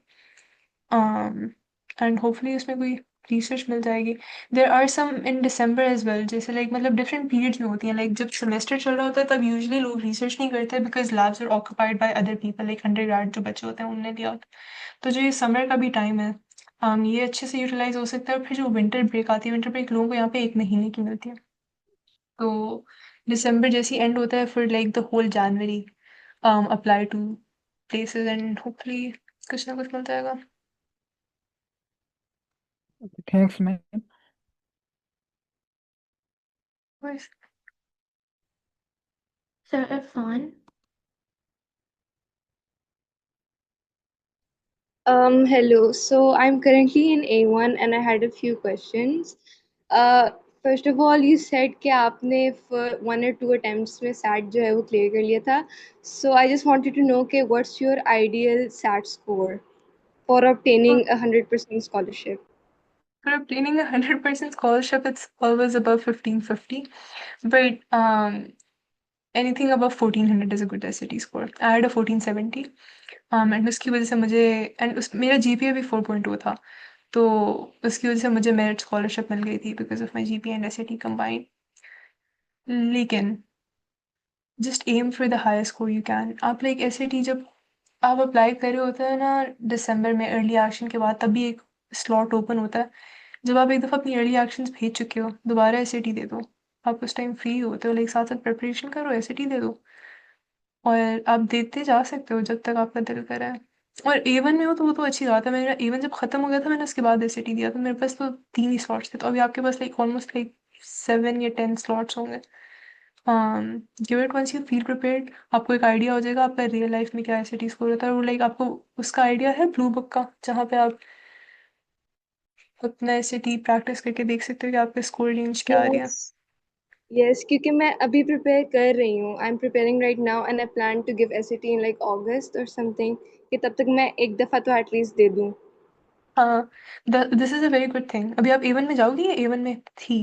एंड होपफुली उसमें कोई रिसर्च मिल जाएगी। There are some in December as well, जैसे लाइक मतलब डिफरेंट पीरियड्स में होती हैं, लाइक जब सेमेस्टर चल रहा होता है तब यूजुअली लोग रिसर्च नहीं करते because labs are occupied by other people, like undergrad जो बच्चे होते हैं उनने लिया होता है। तो जो ये समर का भी टाइम है, ये अच्छे से यूटिलाइज हो सकता है। और फिर जो विंटर ब्रेक आती है, विंटर ब्रेक लोगों को यहाँ पे 1 महीने की मिलती है, तो दिसंबर जैसी एंड होता है, फिर like the whole January apply to places, and hopefully कुछ ना कुछ मिल जाएगा। Thanks ma'am. बस। Sir Irfan. Hello. So I'm currently in A1 and I had a few questions. First of all, you said कि आपने for 1 or 2 attempts में SAT जो है वो clear कर लिया था. So I just wanted to know कि what's your ideal SAT score for obtaining a 100% scholarship? For obtaining a 100% scholarship, it's always above 1550, but anything above 1400 is a good SAT score. I had a 1470, and उसकी वजह से मुझे, and उस मेरा GPA भी 4.2 था, तो उसकी वजह से मुझे मेरिट स्कॉलरशिप मिल गई थी because of my GPA and SAT combined. लेकिन just aim for the higher score you can. आप लाइक SAT जब आप अप्लाई कर रहे होते हैं ना दिसंबर में अर्ली एक्शन के बाद, तभी एक स्लॉट ओपन होता है। जब आप एक दफ़ा अपनी अर्ली एक्शंस भेज चुके हो, दोबारा SAT दे दो। आप उस टाइम फ्री होते हो, लाइक साथ साथ प्रिपरेशन करो, SAT दे दो, और आप देते जा सकते हो जब तक आपका दिल करे। और A1 में हो तो वो तो अच्छी बात है। मेरा A1 जब ख़त्म हो गया था, मैंने उसके बाद SAT दिया, तो मेरे पास तो 3 ही स्लॉट्स थे, तो अभी आपके पास लाइक ऑलमोस्ट लाइक 7 या 10 स्लॉट्स होंगे। Give it once you feel prepared, आपको एक आइडिया हो जाएगा आपका रियल लाइफ में क्या SAT स्कोर होता है, और लाइक आपको उसका आइडिया है ब्लू बुक का, जहाँ पे आप अपना SAT प्रैक्टिस करके देख सकते हो कि आपका स्कोर रेंज क्या आ रही है। Yes. Yes, क्योंकि मैं अभी prepare कर रही हूँ. I'm preparing right now and I plan to give SAT in like August or something. कि तब तक मैं एक दफ़ा तो at least दे दूँ. हाँ, this is a very good thing. अभी आप A1 में जाओगी या A1 में थी?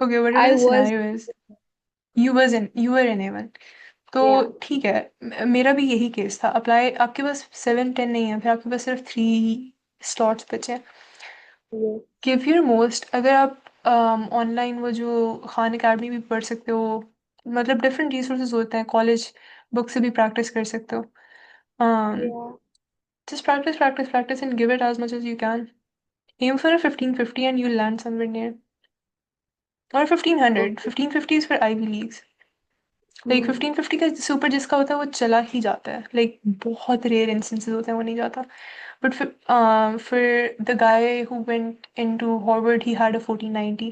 Okay, whatever I the was. Scenario is, you were in A1, तो Yeah. ठीक है। मेरा भी यही केस था। अप्लाई, आपके पास 7-10 नहीं है, फिर आपके पास सिर्फ 3 स्लॉट्स बचे हैं। Yes. Give your most. अगर आप ऑनलाइन वो जो खान अकेडमी भी पढ़ सकते हो, मतलब डिफरेंट रिसोर्सेज होते हैं, कॉलेज बुक से भी प्रैक्टिस कर सकते हो। Yeah. Just practice practice practice and give it as much as you can. Aim for a 1550 and you land somewhere near, और 1500। Okay. 1550 is for Ivy Leagues. Like Hmm. 1550 का super जिसका होता है वो चला ही जाता है, लाइक बहुत रेयर इंस्टेंसेस होते हैं वो नहीं जाता। बट फिर the guy who went into Harvard, he had a 1490।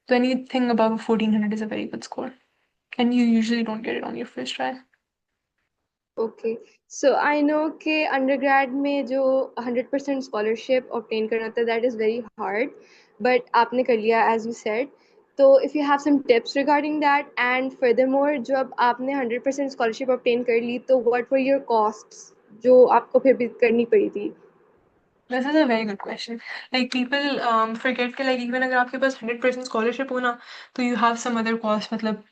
So anything above 1400 is a very good score, and you usually don't get it on your first try. Okay. So I know कि undergrad में जो 100% scholarship obtain करना था, that is very hard, but आपने कर लिया as you said. So if you have some tips regarding that, and furthermore जब आपने 100% scholarship obtain कर ली, तो what were your costs जो आपको फिर भी करनी पड़ी थी? This is a very good question. Like people forget कि like even अगर आपके पास 100% scholarship हो ना, तो you have some other cost। मतलब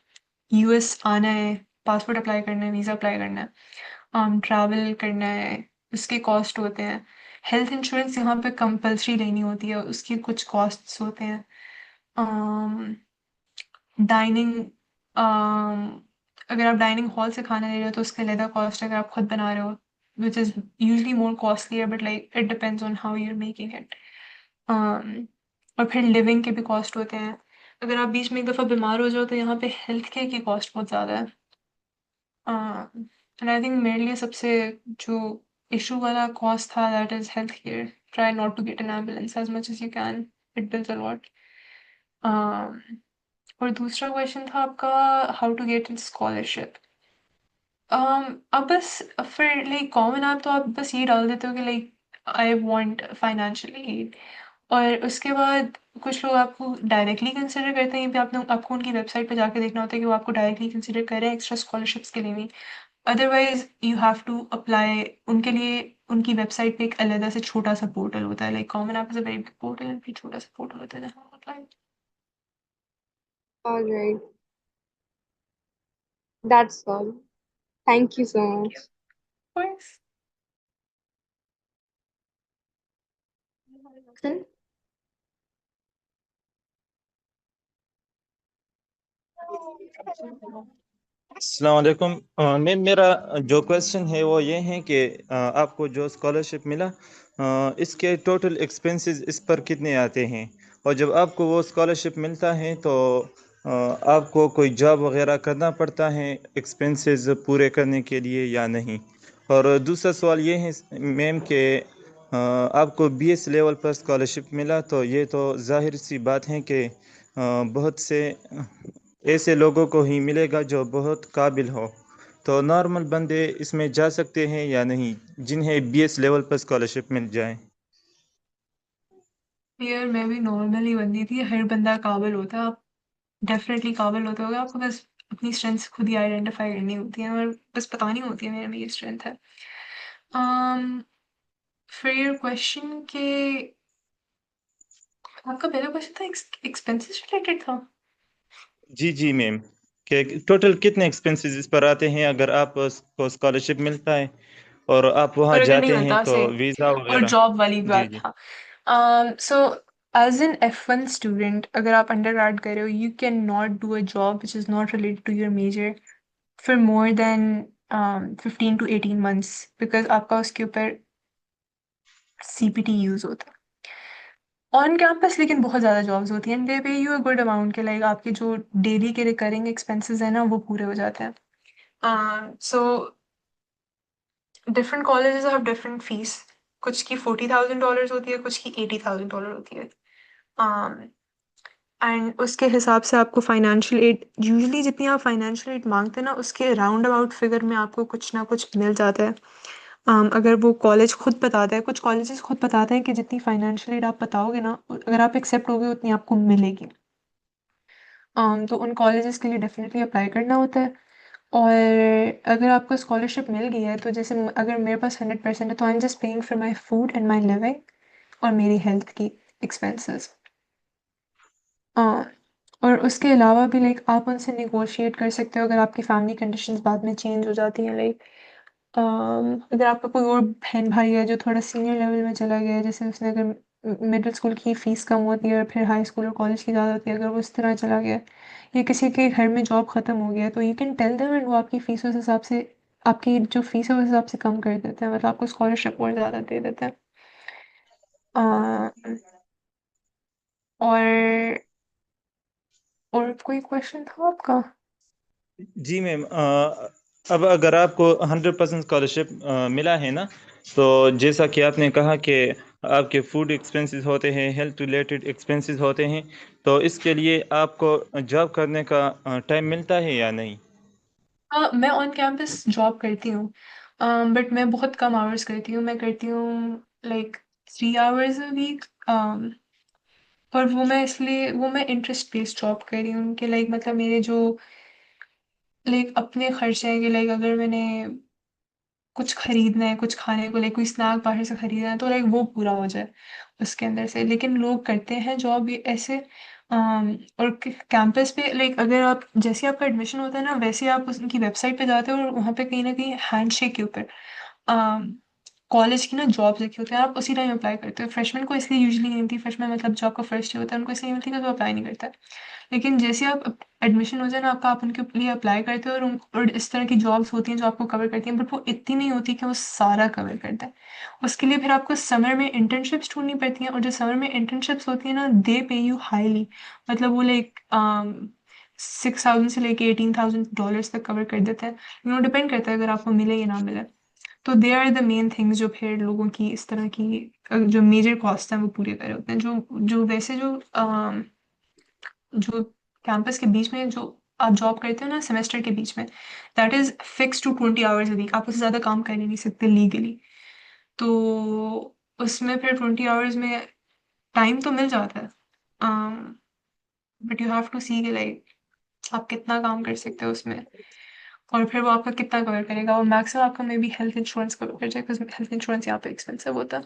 US आना है, पासपोर्ट अप्लाई करना है, वीज़ा अप्लाई करना है, ट्रैवल करना है, उसके कॉस्ट होते हैं। हेल्थ इंश्योरेंस यहाँ पे कंपल्सरी लेनी होती है, उसके कुछ कॉस्ट्स होते हैं। डाइनिंग अगर आप डाइनिंग हॉल से खाना ले रहे हो तो उसका अलग कॉस्ट है, अगर आप खुद बना रहे हो which is usually more costly, but like it depends on how you are making it. और फिर लिविंग के भी कॉस्ट होते हैं। अगर आप बीच में एक दफ़ा बीमार हो जाओ तो यहाँ पे हेल्थ केयर की कॉस्ट बहुत ज़्यादा है। एंड आई थिंक मेरे लिए सबसे जो इशू वाला कॉस्ट था that is health care. Try not to get an ambulance as much as you can, it bills a lot. और दूसरा क्वेश्चन था आपका how to get in scholarship. अब बस फिर लाइक कॉमन ऐप तो आप बस ये डाल देते हो कि like I want financial aid, और उसके बाद कुछ लोग आपको डायरेक्टली कंसिडर करते हैं, आपने आपको उनकी वेबसाइट पे जाके देखना होता है कि वो आपको डायरेक्टली कंसिडर कर रहे हैं एक्स्ट्रा स्कॉलरशिप्स के लिए भी। Otherwise you have to apply उनके लिए। उनकी वेबसाइट पे एक अलग से छोटा सा पोर्टल होता है, like common app is a very big portal and फिर छोटा सा पोर्टल होता है जहाँ apply. All right, that's all. Thank you so much. Thanks. Question? अस्सलाम वालेकुम मैम, मेरा जो क्वेश्चन है वो ये है कि आपको जो स्कॉलरशिप मिला इसके टोटल एक्सपेंसेस इस पर कितने आते हैं, और जब आपको वो स्कॉलरशिप मिलता है तो आपको कोई जॉब वगैरह करना पड़ता है एक्सपेंसेस पूरे करने के लिए या नहीं। और दूसरा सवाल ये है मैम कि आपको बीएस लेवल पर स्कॉलरशिप मिला, तो ये तो जाहिर सी बात है कि बहुत से ऐसे लोगों को ही मिलेगा जो बहुत काबिल हो, तो नॉर्मल बंदे इसमें जा सकते हैं या नहीं जिन्हें बीएस लेवल पर स्कॉलरशिप मिल जाए। यार मैं भी नॉर्मली बंदी थी, हर बंदा काबिल होता है। आप डेफिनेटली काबिल होते होगे, आपको बस अपनी स्ट्रेंथ्स खुद ही आइडेंटिफाई करनी होती है और बस बतानी होती है मेरे में ये स्ट्रेंथ है। फिर योर क्वेश्चन के आपका पहला क्वेश्चन था एक्सपेंसेस रिलेटेड था। जी जी मैम, कि टोटल कितने एक्सपेंसेस इस पर आते हैं अगर आपको स्कॉलरशिप मिलता है और आप वहाँ और अगर नहीं जाते हैं मिलता तो सही, वीज़ा और वगैरह। जॉब वाली जी बात जी। था। So as an F1 student अगर आप अंडर ग्रेड कर रहे हो, you can not do a job which is not related to your major for more than 15 to 18 months, because आपका उसके ऊपर CPT यूज होता है ऑन कैंपस। लेकिन बहुत ज़्यादा जॉब्स होती हैं, दे पे यू अ गुड अमाउंट के, लाइक आपके जो डेली के रिकरिंग एक्सपेंसेस हैं ना वो पूरे हो जाते हैं। So different colleges have different fees. कुछ की $40,000 होती है, कुछ की $80,000 होती है। एंड उसके हिसाब से आपको फाइनेंशियल एड, यूजली जितनी आप फाइनेंशियल एड मांगते हैं ना उसके राउंड अबाउट फिगर में आपको कुछ ना कुछ मिल जाता है। अगर वो कॉलेज खुद बताता है, कुछ कॉलेजेस खुद बताते हैं कि जितनी फाइनेंशियल एड आप बताओगे ना, अगर आप एक्सेप्ट होगे उतनी आपको मिलेगी। तो उन कॉलेजेस के लिए डेफिनेटली अप्लाई करना होता है। और अगर आपको स्कॉलरशिप मिल गई है तो जैसे अगर मेरे पास 100% है तो I am just paying for my food and my living और मेरी हेल्थ की एक्सपेंसेस। और उसके अलावा भी लाइक आप उनसे नेगोशिएट कर सकते हो अगर आपकी फैमिली कंडीशंस बाद में चेंज हो जाती हैं। लाइक अगर आपका कोई और बहन भाई है जो थोड़ा सीनियर लेवल में चला गया है, जैसे उसने अगर मिडिल स्कूल की फ़ीस कम होती है और फिर हाई स्कूल और कॉलेज की ज़्यादा होती है, अगर वो इस तरह चला गया या किसी के घर में जॉब ख़त्म हो गया, तो you can tell them and वो आपकी फ़ीस उस हिसाब से, आपकी जो फ़ीस है उस हिसाब से कम कर देते हैं, मतलब आपको स्कॉलरशिप और ज़्यादा दे देते हैं। अ, और और कोई क्वेश्चन था आपका? जी मैम, अब अगर आपको 100% स्कॉलरशिप मिला है ना, तो जैसा कि आपने कहा कि आपके फूड एक्सपेंसेस होते हैं, हेल्थ रिलेटेड एक्सपेंसेस होते हैं, तो इसके लिए आपको जॉब करने का टाइम मिलता है या नहीं। हाँ, मैं ऑन कैंपस जॉब करती हूँ, बट मैं बहुत कम आवर्स करती हूँ। मैं करती हूँ लाइक 3 आवर्स अ वीक। और वो मैं इंटरेस्ट बेस्ड जॉब कर रही हूँ कि लाइक मतलब मेरे जो लाइक अपने खर्चे हैं कि लाइक अगर मैंने कुछ खरीदना है, कुछ खाने को, लाइक कोई स्नैक बाहर से खरीदना है तो लाइक वो पूरा हो जाए उसके अंदर से। लेकिन लोग करते हैं जॉब ये ऐसे। और कैंपस पे लाइक अगर आप जैसे ही आपका एडमिशन होता है ना, वैसे ही आप उनकी वेबसाइट पे जाते हो और वहाँ पे कहीं ना कहीं हैंडशेक के ऊपर कॉलेज की ना जॉब्स लिखी होती है, आप उसी टाइम अप्लाई करते हो। फ्रेशमैन को इसलिए यूजुअली नहीं मिलती, फ्रेशमैन मतलब जो आपका फर्स्ट ईयर होता है उनको इसलिए नहीं मिलती कि वो अप्लाई नहीं करता है। लेकिन जैसे आप एडमिशन हो जाए ना आपका, आप उनके लिए अप्लाई करते हो और इस तरह की जॉब्स होती हैं जो आपको कवर करती हैं, बट वो इतनी नहीं होती कि वो सारा कवर करता है। उसके लिए फिर आपको समर में इंटर्नशिप्स ढूंढनी पड़ती हैं, और जो समर में इंटर्नशिप्स होती हैं ना, दे पे यू हाईली, मतलब वो लाइक 6,000 से लेके $18,000 तक कवर कर देता है। वो डिपेंड करता है अगर आपको मिले या ना मिले। तो they are the main things जो फिर लोगों की इस तरह की जो मेजर कॉस्ट हैं वो पूरे करे होते हैं। जो जो वैसे जो कैंपस के बीच में जो आप जॉब करते हो ना सेमेस्टर के बीच में, that is fix to 20 hours week, आप उससे ज़्यादा काम कर ही नहीं सकते लीगली। तो उसमें फिर 20 आवर्स में टाइम तो मिल जाता है, बट यू हैव टू सी कि लाइक आप कितना काम कर सकते हो उसमें, और फिर वो आपका कितना कवर करेगा। और मैक्सिमम आपका may be health insurance cover कर जाए, बिकॉज हेल्थ इंश्योरेंस यहाँ पे एक्सपेंसिव होता है।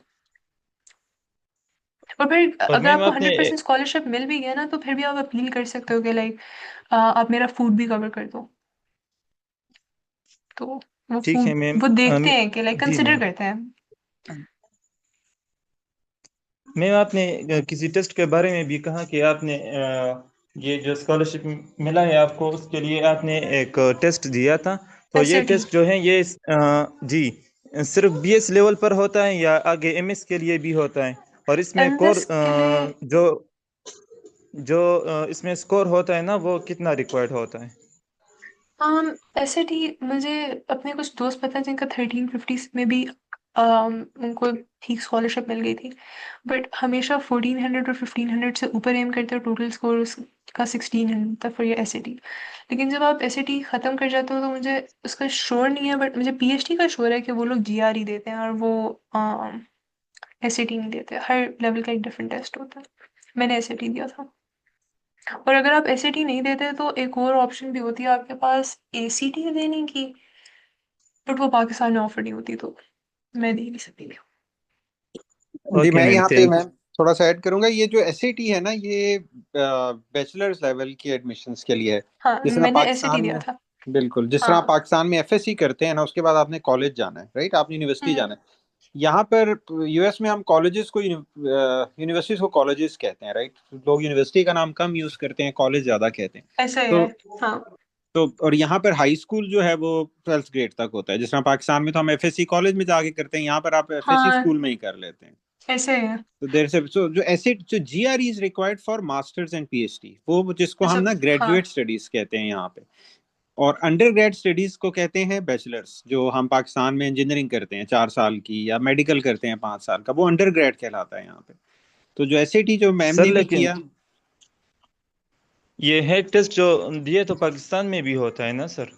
और फिर और अगर मैम आपको आपने 100% स्कॉलरशिप मिल भी गया ना, तो फिर भी आप अपील कर सकते हो कि लाइक आप मेरा फूड भी कवर कर दो। तो वो ठीक है फूड मैम। वो देखते हैं कि लाइक जी कंसिडर मैम। करते हैं। मैम आपने किसी टेस्ट के बारे में भी कहा कि आपने ये जो स्कॉलरशिप मिला है आपको, उसके लिए आपने एक टेस्ट दिया था। तो ये SAT टेस्ट जो है ये जी सिर्फ BS लेवल पर होता है या आगे MS के लिए भी होता है? और इसमें कोर MS के लिए जो जो इसमें स्कोर होता है ना, वो कितना रिक्वायर्ड होता है? SAT मुझे अपने कुछ दोस्त पता है जिनका 1350 में भी उनको ठीक स्कॉलरशिप मिल गई थी, बट हमेशा 1400 और 1500 से ऊपर एम करते हो टोटल स्कोर उसका 1600 तक फॉर ये SAT। लेकिन जब आप SAT ख़त्म कर जाते हो तो मुझे उसका श्योर नहीं है, बट मुझे PhD का श्योर है कि वो लोग GRE देते हैं, और वो SAT नहीं देते। हर लेवल का एक डिफरेंट टेस्ट होता है। मैंने SAT दिया था। और अगर आप SAT नहीं देते तो एक और ऑप्शन भी होती है आपके पास, ACT देने की, बट वो पाकिस्तान में ऑफर नहीं होती, तो मैं दे नहीं सकती थी। जी ओके मैं मैम, यहाँ पे थैंक मैं थोड़ा सा ऐड करूंगा। ये जो एसएटी है ना, ये बैचलर्स लेवल की एडमिशंस के लिए है। हाँ, जिस तरह मैंने SAT पाकिस्तान दिया में, था। बिल्कुल जिस तरह आप हाँ। पाकिस्तान में एफएससी करते हैं ना, उसके बाद आपने कॉलेज जाना है, राइट, आपने यूनिवर्सिटी हम्म, जाना है। यहाँ पर यूएस में हम कॉलेजेस को यूनिवर्सिटीज को कॉलेजेस कहते हैं, राइट। लोग यूनिवर्सिटी का नाम कम यूज करते हैं, कॉलेज ज्यादा कहते हैं। ऐसा ही है। तो हाँ। और यहाँ पर हाई स्कूल जो है वो 12th ग्रेड तक होता है। जिस तरह पाकिस्तान में तो हम एफएससी कॉलेज में जाके करते हैं, यहाँ पर आप एफएससी हाँ, स्कूल में ही कर लेते हैं। ऐसे ही है। तो देर से जो ऐसे जो GRE is required for masters and PhD, वो जिसको हम अच्छा। ना हाँ। ग्रेजुएट स्टडीज कहते हैं यहाँ पे। और अंडर ग्रेड स्टडीज को कहते हैं बैचलर्स। जो हम पाकिस्तान में इंजीनियरिंग करते हैं 4 साल की, या मेडिकल करते हैं 5 साल का, वो अंडर ग्रेड कहलाता है यहाँ पे। तो जो एसएटी जो मैम सर, ने भी लेकिन किया, ये हेड टेस्ट जो दिए तो पाकिस्तान में भी होता है ना सर?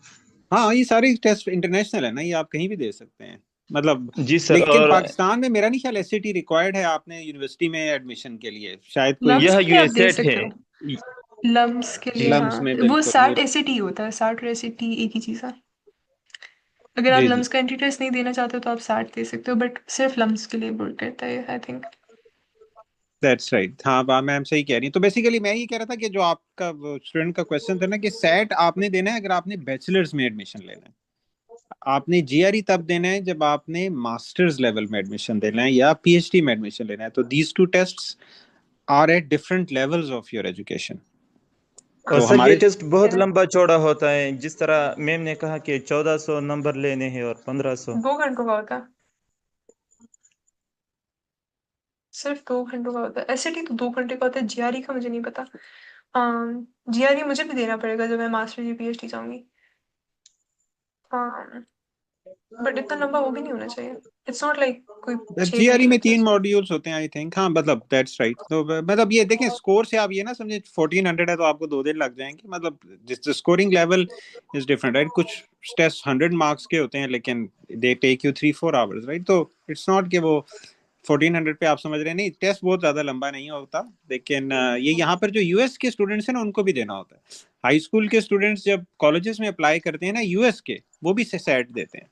हाँ ये सारे टेस्ट इंटरनेशनल है ना, ये आप कहीं भी दे सकते हैं मतलब। जी सर। लेकिन और पाकिस्तान में मेरा नहीं ख्याल एसएटी रिक्वायर्ड है आपने यूनिवर्सिटी में एडमिशन के लिए, शायद कोई लम्स यह के लिए आप दे यूएसएट है। सकते हो। लम्स के लिए लम्स हाँ, में, वो बिल्कुल ये। SAT SAT होता है। SAT और SAT एक ही चीज़ है। अगर आप जी जी, लम्स का एंट्री टेस्ट नहीं देना चाहते हो तो आप SAT दे सकते हो, बट सिर्फ लम्स के लिए वर्क करता है आई थिंक। That's right. हाँ मैम सही कह रही हैं। तो बेसिकली मैं ये कह रहा था कि जो आपका स्टूडेंट का क्वेश्चन था ना, कि सेट आपने देना है अगर आपने बैचलर्स में एडमिशन लेना है। आपने जीआरई तब देना है जब आपने मास्टर्स लेवल में एडमिशन देना है या पीएचडी में एडमिशन लेना है। तो these two tests are at different levels of your education. और तो सर ये हमारे, टेस्ट बहुत लंबा चौड़ा होता है, जिस तरह मैम ने कहा कि 1400 नंबर लेने हैं और 1500। 2 घंटों का होता है। सिर्फ 2 घंटों का होता है। SAT तो 2 घंटे का होता है। GRE का मुझे नहीं पता। GRE मुझे भी देना पड़ेगा जब मैं मास्टर या PhD जाऊंगी। हाँ, बट इतना लंबा वो भी नहीं होना चाहिए। इट्स नॉट लाइक कोई 6 घंटे जीआरई में लगता है 3 इसमें। मॉड्यूल्स होते हैं आई थिंक। हाँ मतलब दैट्स राइट। तो मतलब ये देखें, स्कोर से आप ये ना समझे 1400 है तो आपको 2 दिन लग जाएंगे। मतलब जिस scoring level is different, right. कुछ टेस्ट 100 मार्क्स के होते हैं लेकिन they take you 3-4 hours, right. तो इट्स नॉट कि वो 1400 पे आप समझ रहे हैं, नहीं, टेस्ट बहुत ज्यादा लंबा नहीं होता। लेकिन ये यहाँ पर जो यूएस के स्टूडेंट्स हैं ना, उनको भी देना होता है। हाई स्कूल के स्टूडेंट्स जब कॉलेजेस में अप्लाई करते हैं ना यूएस के, वो भी सेट देते हैं,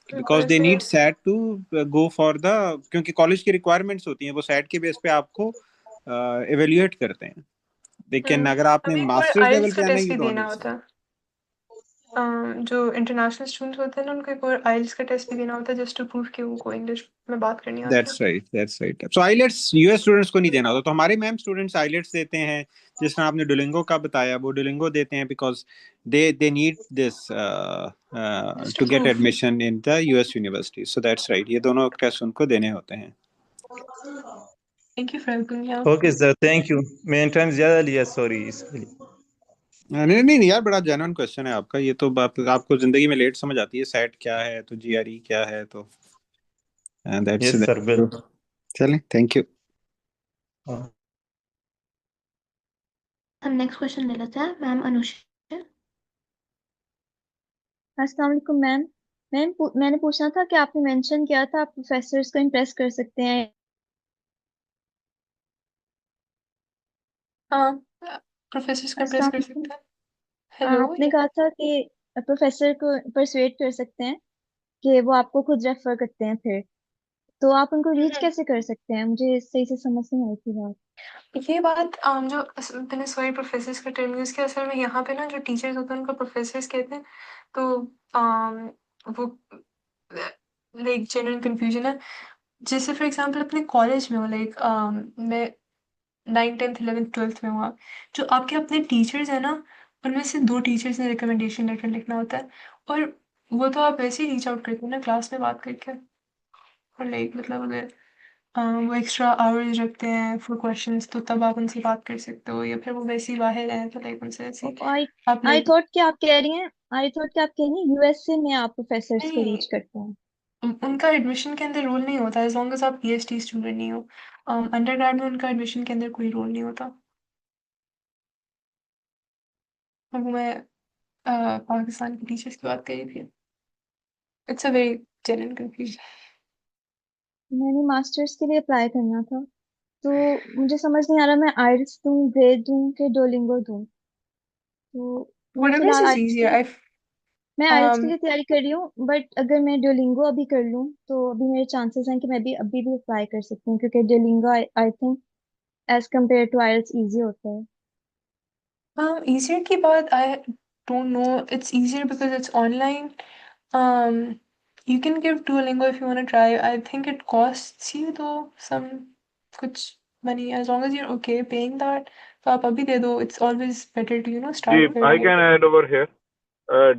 तो बिकॉज दे ऐसे need SAT to go for the, क्योंकि कॉलेज की रिक्वायरमेंट्स होती हैं, वो सैट के बेस पे आपको एवेल्युएट करते हैं। लेकिन अगर आपने अभी एक और मास्टर्स लेवल आइल्स पे का आना है, टेस्ट यू भी डोंट देना नीड सैट। होता है। जो इंटरनेशनल स्टूडेंट्स होते हैं ना उनको एक और आइल्स का टेस्ट भी देना होता है जस्ट टू प्रूव कि उनको इंग्लिश में बात करनी आती है। That's right. So IELTS US students को नहीं देना होता, तो हमारे मैम स्टूडेंट्स आइलेट्स देते हैं, जिस तरह आपने डुलिंगो का बताया, वो डुलिंगो देते हैं because they need this Just to to get prove. Admission in the US university. So that's right, ये दोनों टेस्ट उनको देने होते हैं। Thank you for helping me out. Okay sir, thank you. मैंने टाइम ज्यादा लिया, सॉरी इसके लिए। नहीं यार, बड़ा जेन्युइन क्वेश्चन है आपका। ये तो आपको जिंदगी में लेट समझ आती है सेट क्या है तो जीआरई क्या है, तो दैट्स यस सर, बिल्कुल। चलें, थैंक यू। हम नेक्स्ट क्वेश्चन ले लेते हैं। मैम अनुषा। अस्सलाम वालेकुम मैम। मैंने पूछना था कि आपने मेंशन किया था आप प्रोफेसर्स को इम्प्रेस कर सकते हैं। हाँ, प्रोफेसर को इम्प्रेस अस्सलाम कर वालेकुम। सकते हैं। हेलो, आपने कहा था कि प्रोफेसर को परसुएट कर सकते हैं कि वो आपको खुद रेफर करते हैं फिर, तो आप उनको रीच कैसे कर सकते हैं? मुझे सही से समझ नहीं आई थी बात। ये बात जो मैंने सॉरी प्रोफेसर्स का टर्म यूज़ किया, असल में यहाँ पे ना जो टीचर्स होते हैं उनको प्रोफेसर्स कहते हैं, तो वो लाइक जनरल कन्फ्यूजन है। जैसे फॉर एग्जांपल अपने कॉलेज में हो, लाइक मैं 9th 10th 11th 12th में हुआ, जो आपके अपने टीचर्स हैं ना, उनमें से 2 टीचर्स ने रिकमेंडेशन लेटर लिखना होता है, और वो तो आप वैसे ही रीच आउट करते हो ना क्लास में बात करके, और लाइक मतलब अगर वो एक्स्ट्रा आवर्स रखते हैं फॉर क्वेश्चंस, तो तब आप उनसे बात कर सकते हो, या फिर वो वैसे ही बाहर हैं तो लाइक उनसे ऐसे ही आई आप आई लाइक थॉट कि आप कह रही हैं आई थॉट कि आप कह रही हैं यूएसए में आप प्रोफेसर्स को नहीं, रीच करते हैं। उनका एडमिशन के अंदर रोल नहीं होता एज लॉन्ग एज आप पीएचडी स्टूडेंट नहीं हो। अंडरग्रेड में उनका एडमिशन के अंदर कोई रोल नहीं होता। और वो मैं पाकिस्तान की टीचर्स की बात कर रही थी। It's a very genuine confusion. मैंने मास्टर्स के लिए अप्लाई करना था, तो मुझे समझ नहीं आ रहा मैं आइल्स दूं, ग्रेड दूं कि डोलिंगो दूं। तो मैं व्हाटएवर फिलहाल इज आइल्स इजियर के आई मैं आइल्स के लिए तैयारी कर रही हूँ, बट अगर मैं डोलिंगो अभी कर लूँ तो अभी मेरे चांसेस हैं कि मैं भी अभी भी अप्लाई कर सकती हूँ, क्योंकि Duolingo I think as compare to IELTS easy होता है। easier की बात आई don't know. It's easier because it's online. Um, you can give Duolingo if you want to try. I think it costs you though some कुछ money, as long as you're okay paying that. तो आप अभी दे दो. It's always better to start I early. can add over here.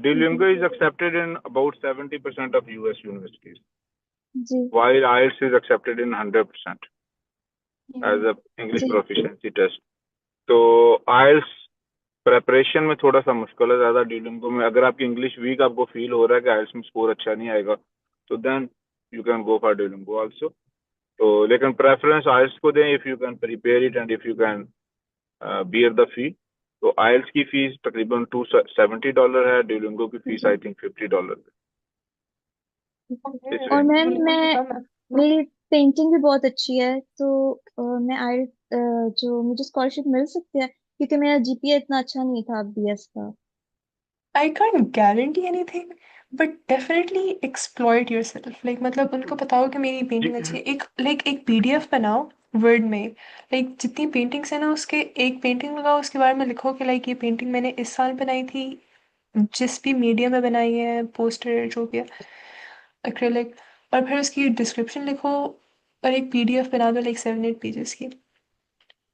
Duolingo is accepted in about 70% of US universities, जी while IELTS is accepted in 100% as a English जी proficiency test. तो IELTS preparation में थोड़ा सा मुश्किल है ज्यादा। Duolingo में अगर आपकी इंग्लिश वीक आपको फील हो रहा है कि IELTS में स्कोर अच्छा नहीं आएगा, तो then you can go for Duolingo also. तो लेकिन प्रेफरेंस IELTS को दें if you can prepare it and if you can bear the fee. तो IELTS की फीस तकरीबन $270 है, Duolingo की फीस जी। आई थिंक $50 Okay, इस और रेंज। मैम Duolingo तो कम है. मेरी पेंटिंग भी बहुत अच्छी है, तो मैं आइल्स जो मुझे स्कॉलरशिप मिल सकती है, क्योंकि मेरा जीपीए इतना अच्छा नहीं था बीएस का। I can't guarantee anything, but definitely exploit yourself. Like मतलब उनको बताओ कि मेरी पेंटिंग अच्छी है. एक पीडीएफ बनाओ वर्ड में, लाइक जितनी पेंटिंग्स है ना उसके एक पेंटिंग लगाओ, उसके बारे में लिखो कि लाइक ये पेंटिंग मैंने इस साल बनाई थी, जिस भी मीडिया में बनाई है, पोस्टर जो भी है, एक्रेलिक, और फिर उसकी डिस्क्रिप्शन लिखो, और एक पीडीएफ बना दो लाइक 7-8 पेजेस की।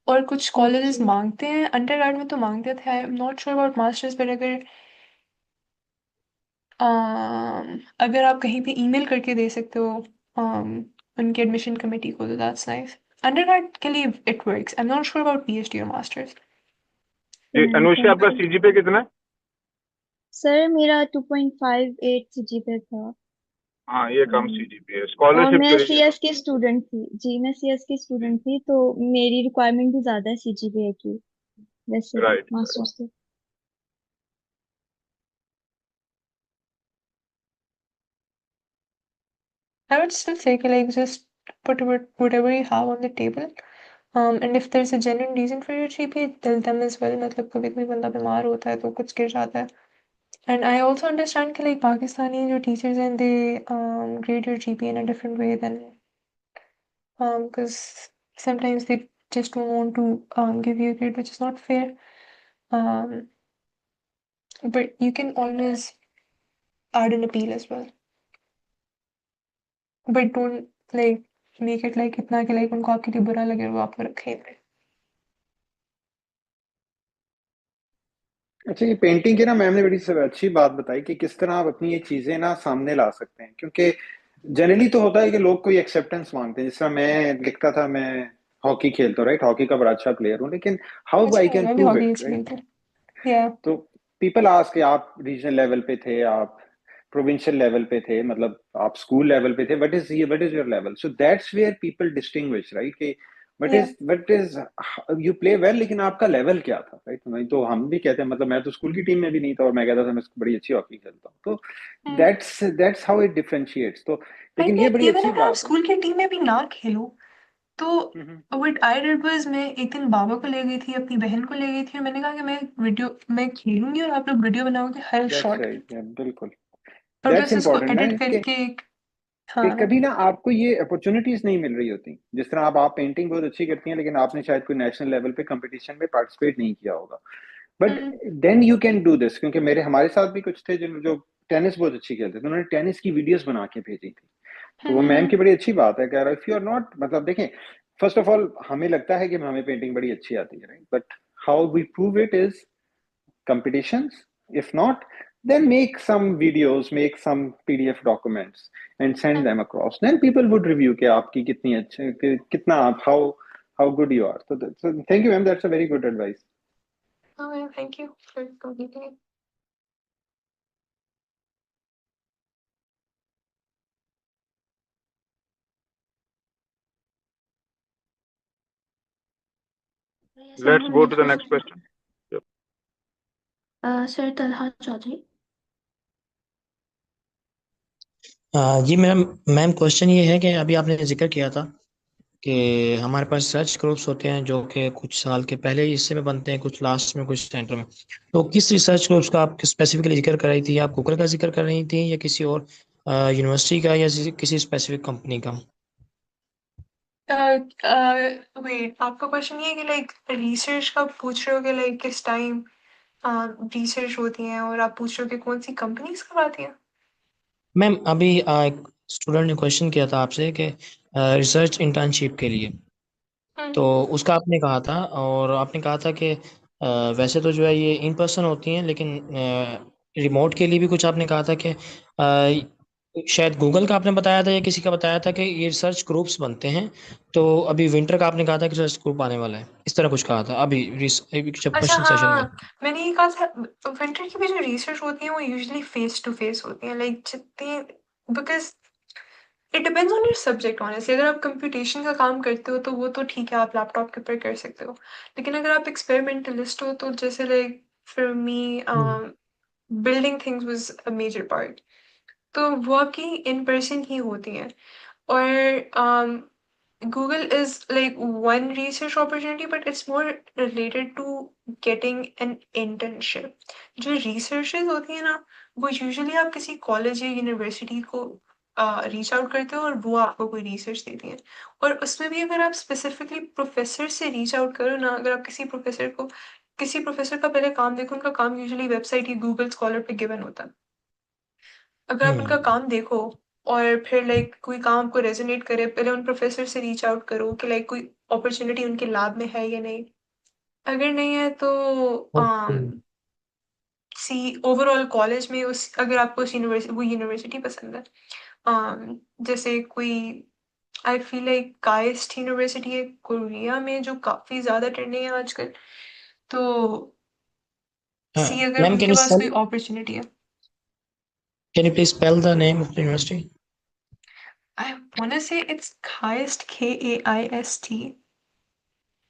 और कुछ कॉलेजेस ओके मांगते हैं, अंडरग्रेड में तो मांगते थे, आई am not sure about masters, पर अगर आप कहीं पे ईमेल करके दे सकते हो उनके एडमिशन कमेटी को, तो दैट्स नाइस। अंडरग्रेड के लिए it works, I am not sure about PhD और मास्टर्स। अनुष्का, आपका थैंक यू सीजीपीए कितना है? सर। मेरा 2.58 सीजीपीए था। हाँ, ये कम सीजीपीए है। और स्कॉलरशिप मैं के लिए सीएस की स्टूडेंट थी। जी मैं सीएस की स्टूडेंट थी, तो मेरी रिक्वायरमेंट भी ज्यादा है सीजीपीए की वैसे राइट। मास्टर्स से। I would still say like just put whatever you have on the table. And if there's a genuine reason for your GPA, tell them as well. मतलब कभी कोई बंदा बीमार होता है तो कुछ गिर जाता है. And I also understand कि like Pakistani जो teachers हैं, they grade your GPA in a different way than because sometimes they just don't want to give you a grade which is not fair. Um, but you can always add an appeal as well. But don't like make it like इतना कि like उनको आपके लिए बुरा लगे और वो आपको रखे ही नहीं। अच्छा, ये पेंटिंग की ना मैम ने बड़ी अच्छी बात बताई कि किस तरह आप अपनी ये चीजें ना सामने ला सकते हैं, क्योंकि जनरली तो होता है कि लोग कोई एक्सेप्टेंस मांगते हैं। जिस तरह मैं लिखता था, मैं हॉकी खेलता हूँ, राइट, हॉकी का बड़ा अच्छा प्लेयर हूँ, लेकिन हाउ आई अच्छा कैन मैं भी प्रूव हॉकी इट, अच्छी राइट? खेलती हूँ। या तो पीपल आस्क कि आप रीजनल लेवल पे थे, आप प्रोविंशियल लेवल पे थे, मतलब आप स्कूल लेवल पे थे, what is your level? So that's where people distinguish, right, कि या what is you play well, लेकिन आपका लेवल क्या था, राइट? नहीं तो हम भी कहते हैं, मतलब मैं तो स्कूल की टीम में भी नहीं था और मैं कहता था मैं बड़ी अच्छी हॉकी खेलता हूँ, तो दैट्स हाउ इट डिफरेंशिएट्स। तो लेकिन ये बड़ी इवन अच्छी अगर आप बात है। स्कूल की टीम में भी ना खेलो तो हम्म, व्हाट आई डिड वाज मैं एक दिन बाबा को ले गई थी, अपनी बहन को ले गई थी और मैंने कहा कि मैं खेलूंगी और आप लोग वीडियो बनाओगे हर दैट्स शॉट की राइट, बिल्कुल। और दैट्स बस उसको इंपॉर्टेंट ना, एडिट करके कि हाँ। कभी ना आपको ये अपॉर्चुनिटीज नहीं मिल रही होती। जिस तरह आप पेंटिंग बहुत अच्छी करती हैं, लेकिन आपने शायद कोई नेशनल लेवल पे कंपटीशन में पार्टिसिपेट नहीं किया होगा, but hmm, then you can do this. क्योंकि हमारे साथ भी कुछ थे जो टेनिस बहुत अच्छी खेलते थे, उन्होंने टेनिस की वीडियोस बना के भेजी थी। तो वो मैम हम्म, की बड़ी अच्छी बात है कि इफ यू आर नॉट, मतलब देखें, फर्स्ट ऑफ ऑल हमें लगता है कि हमें पेंटिंग बड़ी अच्छी आती है, right, but how we prove it is competitions. If not, then make some videos, make some PDF documents and send them across. Then people would review कि आपकी कितनी अच्छी, कितना आप, how good you are. So thank you, ma'am. That's a very good advice. हाँ thank you for completing it. Yes, Let's ma'am. go to Next the next question. question. Yep. Sir Talha Chaudhary. Ji ma'am question ये है कि अभी आपने जिक्र किया था कि हमारे पास सर्च ग्रुप्स होते हैं जो कि कुछ साल के पहले हिस्से में बनते हैं, कुछ लास्ट में, कुछ सेंटर में। तो किस रिसर्च ग्रुप्स का आप स्पेसिफिकली जिक्र कर रही थी? आप गूगल का जिक्र कर रही थी या किसी और यूनिवर्सिटी का या किसी स्पेसिफिक कंपनी का? वेट आपका क्वेश्चन ये है कि लाइक रिसर्च का पूछ रहे हो कि लाइक किस टाइम रिसर्च होती है और आप पूछ रहे हो कि कौन सी कंपनीज करवाती हैं? मैम अभी एक स्टूडेंट ने क्वेश्चन किया था आपसे कि रिसर्च इंटर्नशिप के लिए, तो उसका आपने कहा था, और आपने कहा था कि वैसे तो जो है ये इन पर्सन होती हैं, लेकिन रिमोट के लिए भी कुछ आपने कहा था कि शायद गूगल का आपने बताया था या किसी का बताया था कि ये रिसर्च ग्रुप्स बनते हैं। तो अभी विंटर का आपने कहा था कि रिसर्च ग्रुप आने वाला है, इस तरह कुछ कहा था अभी जब अच्छा क्वेश्चन हाँ सेशन में। हाँ मैंने ये कहा था विंटर की भी जो रिसर्च होती है वो यूजुअली फेस टू फेस होती है लाइक जितनी because it depends on your subject honestly. अगर आप कंप्यूटेशन का काम करते हो तो वो तो ठीक है, आप लैपटॉप के ऊपर कर सकते हो, लेकिन अगर आप एक्सपेरिमेंटलिस्ट हो तो जैसे like for me building things was a major part, तो वो आपकी इन पर्सन ही होती हैं। और Google is like one research opportunity, but it's more related to getting an internship. जो researches होती है ना वो यूजुअली आप किसी कॉलेज या यूनिवर्सिटी को रीच आउट करते हो और वो आपको कोई रिसर्च देती है। और उसमें भी अगर आप स्पेसिफिकली प्रोफेसर से रीच आउट करो ना, अगर आप किसी प्रोफेसर का पहले काम देखो, उनका काम यूजुअली वेबसाइट या गूगल स्कॉलर पे गिवन होता है। अगर आप उनका काम देखो और फिर लाइक कोई काम आपको रेजोनेट करे, पहले उन प्रोफेसर से रीच आउट करो कि लाइक कोई अपॉर्चुनिटी उनके लैब में है या नहीं। अगर नहीं है तो ओके। सी ओवरऑल कॉलेज में उस अगर आपको उस यूनिवर्सिटी वो यूनिवर्सिटी पसंद है, जैसे कोई आई फील लाइक काइस्ट यूनिवर्सिटी है कोरिया में जो काफी ज्यादा ट्रेंडिंग है आजकल, तो सी अगर मैम उनके पास कोई अपॉर्चुनिटी है। Can you please spell the name of the university? I want to say it's KAIST KAIST।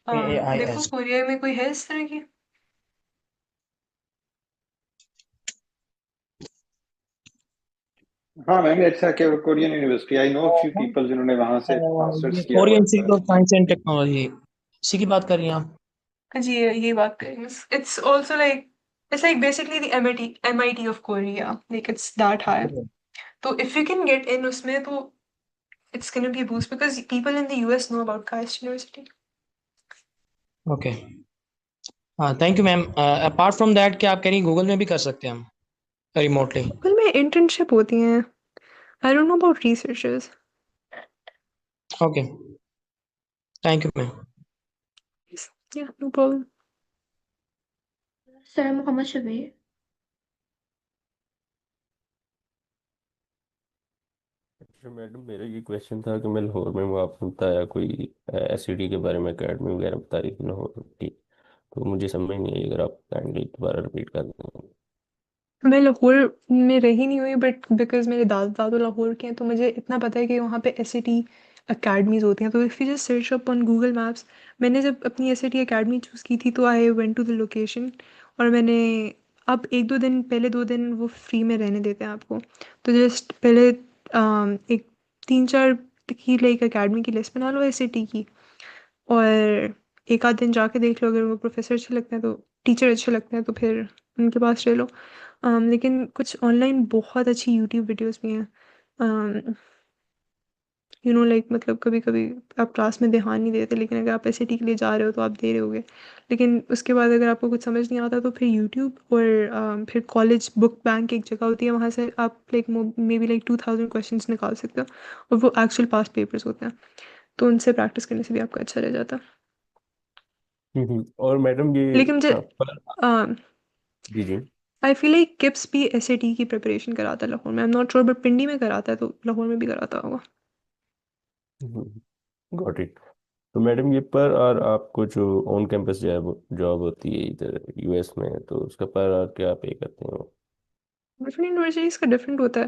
देखो AIS। कोरिया में कोई है इस तरह की? हाँ, मैम, अच्छा कि Korean university, I know few people जिन्होंने वहां से मास्टर्स ये किया हुआ कोरियन है, institute of science and technology, इसी की बात कर रही हैं आप? जी ये बात करें, it's also like it's like basically the MIT of Korea, like it's that high. So if you can get in उसमें तो it's gonna be a boost because people in the US know about KAIST University. Okay. हाँ thank you ma'am. Apart from that क्या आप कह रही हैं Google में भी कर सकते हैं हम रिमोटली? गूगल में इंटर्नशिप होती हैं। I don't know about researchers. Okay thank you ma'am. या no problem. Sir Mohammad Shabir. अच्छा मैडम, मेरा ये क्वेश्चन था कि मैं लाहौर में हूँ, आपने बताया कोई एसईडी के बारे में अकेडमी वगैरह बता रही थी लाहौर की, तो मुझे समझ नहीं आई, अगर आप काइंडली दोबारा रिपीट कर दें। मैं लाहौर में रही नहीं हुई, बट बिकॉज मेरे दादा दादू लाहौर के हैं तो मुझे इतना पता है कि वहाँ पे एसएटी अकेडमीज होती हैं। तो if you just search up on Google Maps, मैंने जब अपनी एसएटी अकेडमी चूज़ की थी तो I went to the location, और मैंने अब एक दो दिन पहले, 2 दिन वो फ्री में रहने देते हैं आपको। तो जस्ट पहले एक 3-4 की लाइक अकेडमी की लिस्ट बना लो एसएटी की, और एक आध दिन जाके देख लो, अगर वो प्रोफेसर अच्छे लगते हैं तो, टीचर अच्छे लगते हैं तो फिर उनके पास रह लो। लेकिन कुछ ऑनलाइन बहुत अच्छी यूट्यूब वीडियोस भी हैं। लाइक मतलब कभी कभी आप क्लास में ध्यान नहीं देते, लेकिन अगर आप एसएटी के लिए जा रहे हो तो आप दे रहे होगे। लेकिन उसके बाद अगर आपको कुछ समझ नहीं आता तो फिर यूट्यूब और फिर कॉलेज बुक बैंक एक जगह होती है, वहाँ से आप like may be like 2000 questions निकाल सकते हो, और वो एक्चुअल पास पेपर्स होते हैं, तो उनसे प्रैक्टिस करने से भी आपका अच्छा रह जाता है। और मैडम ये लेकिन मुझे पर जी जी। आई फील लाइक किप्स भी एसएटी की प्रिपरेशन कराता है लाहौर में। I am not sure, but Pindi में कराता है तो लाहौर में भी कराता होगा। Got it. तो मैडम ये पर और आपको जो ऑन कैंपस जॉब जॉब होती है इधर यूएस में, तो उसका पर और क्या पे करते हैं वो? डिफरेंट यूनिवर्सिटीज़ का डिफरेंट होता है।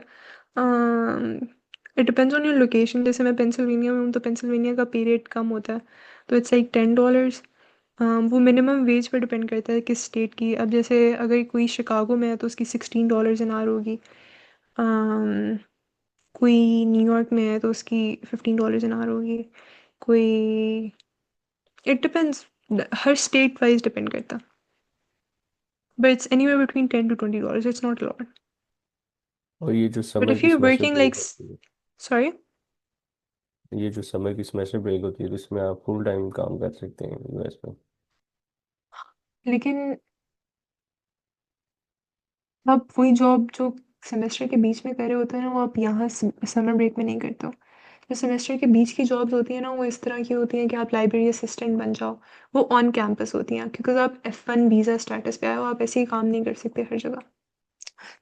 It depends on your location. जैसे मैं पेंसिल्वेनिया में हूँ तो पेंसिल्वेनिया का पे रेट कम होता है, तो इट्स लाइक $10। वो मिनिमम वेज पर डिपेंड करता है किस स्टेट की। अब जैसे अगर कोई शिकागो में है तो उसकी $16 एन आवर होगी। कोई न्यूयॉर्क में है तो उसकी $15 एन आवर होगी। कोई, इट डिपेंड्स, हर स्टेट वाइज डिपेंड करता, but it's anywhere between $10 to $20। It's not lot. और ये जो बट समर इफ़ की you semester working like, break होती है, सॉरी। ये जो समर की सेमेस्टर ब्रेक होती है, तो इसमें आप फुल टाइम काम कर सकते हैं यूएस में? लेकिन आप वही जॉब जो सेमेस्टर के बीच में कर रहे होते हैं ना, वो आप यहाँ समर ब्रेक में नहीं करते हो। जो सेमेस्टर के बीच की जॉब्स होती हैं ना, वो इस तरह की होती हैं कि आप लाइब्रेरी असिस्टेंट बन जाओ। वो ऑन कैंपस होती हैं, क्योंकि आप F1 वीज़ा स्टेटस पे आए हो, आप ऐसे ही काम नहीं कर सकते हर जगह।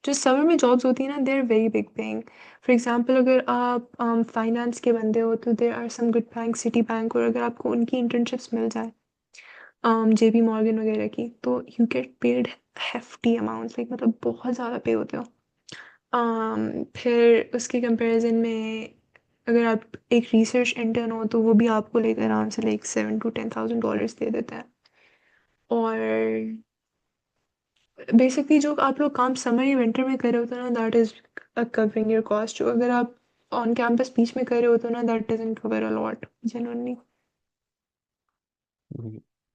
जो समर में जॉब्स होती हैं ना, they are very big paying. For example अगर आप फाइनेंस के बंदे हो तो there are some good bank, Citi bank, और अगर आपको उनकी इंटर्नशिप्स मिल जाए JP मॉर्गन वगैरह की, तो you get paid hefty amounts, like मतलब बहुत ज़्यादा पे होते हो। फिर उसके कंपैरिजन में अगर आप एक रिसर्च इंटर्न हो तो वो भी आपको लाइक आराम से लाइक $7,000 to $10,000 दे देता है। और बेसिकली जो आप लोग काम समर या विंटर में कर रहे होते हो ना, that is covering your cost. जो अगर आप ऑन कैंपस बीच में कर रहे होते हो ना, that doesn't cover a lot genuinely.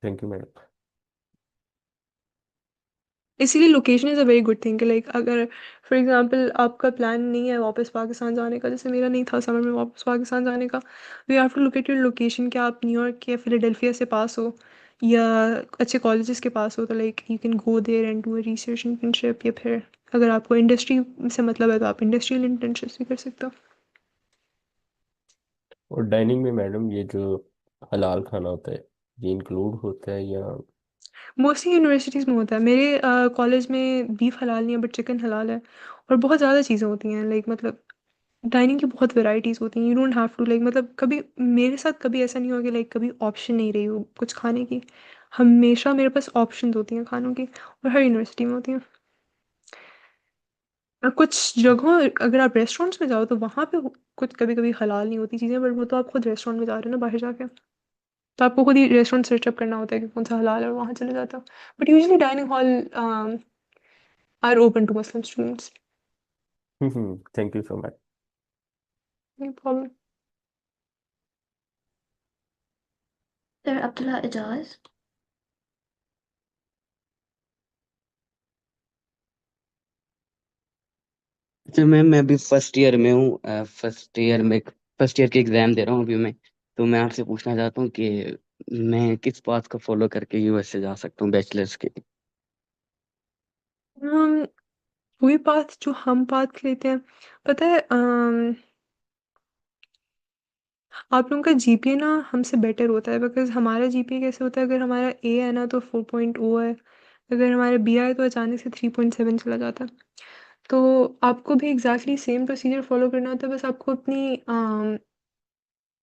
Thank you madam. इसीलिए location is a very good thing. Like अगर फॉर एग्जांपल आपका प्लान नहीं है वापस पाकिस्तान जाने का, जैसे मेरा नहीं था समर में वापस पाकिस्तान जाने का, we have to look at your location. क्या आप न्यूयॉर्क या फिलाडेल्फिया से पास हो, या अच्छे कॉलेजेस के पास हो, तो like you can go there and do a research internship. या फिर अगर आपको इंडस्ट्री से मतलब है तो आप इंडस्ट्रियल इंटर्नशिप्स भी कर सकते हो। और डाइनिंग में मैडम ये जो हलाल खाना होता है, ये इंक्लूड होता है या? मोस्टली यूनिवर्सिटीज़ में होता है। मेरे कॉलेज में बीफ हलाल नहीं है, बट चिकन हलाल है। और बहुत ज़्यादा चीज़ें होती हैं, लाइक मतलब डाइनिंग की बहुत वैरायटीज़ होती हैं। You don't have to like, मतलब कभी मेरे साथ कभी ऐसा नहीं हुआ कि लाइक कभी ऑप्शन नहीं रही हो कुछ खाने की। हमेशा मेरे पास ऑप्शंस होती हैं खानों की, और हर यूनिवर्सिटी में होती हैं। और कुछ जगहों अगर आप रेस्टोरेंट्स में जाओ तो वहाँ पे कुछ कभी कभी हलाल नहीं होती चीज़ें, बट वो तो आप खुद रेस्टोरेंट में जा रहे हो ना बाहर जाके, तो आपको खुद ही रेस्टोरेंट सर्च अप करना होता है कि कौन सा हलाल है, और वहाँ चले जाता हो। But usually dining hall are open to Muslim students. Thank you so much. No problem. Sir Abdullah Ejaz. अच्छा मैम, मैं अभी फर्स्ट ईयर में हूँ। फर्स्ट ईयर के एग्जाम दे रहा हूँ अभी मैं। तो मैं आपसे पूछना चाहता हूँ कि मैं किस पाथ को फॉलो करके यूएस से जा सकता हूँ बैचलर्स के लिए? वही पाथ जो हम पाथ लेते हैं, पता है। आप लोगों का जीपीए ना हमसे बेटर होता है, बिकॉज हमारा जीपीए कैसे होता है, अगर हमारा ए है ना तो 4.0 है, अगर हमारा बी है तो अचानक से 3.7 चला जाता है। तो आपको भी एग्जैक्टली सेम प्रोसीजर फॉलो करना होता है, बस आपको अपनी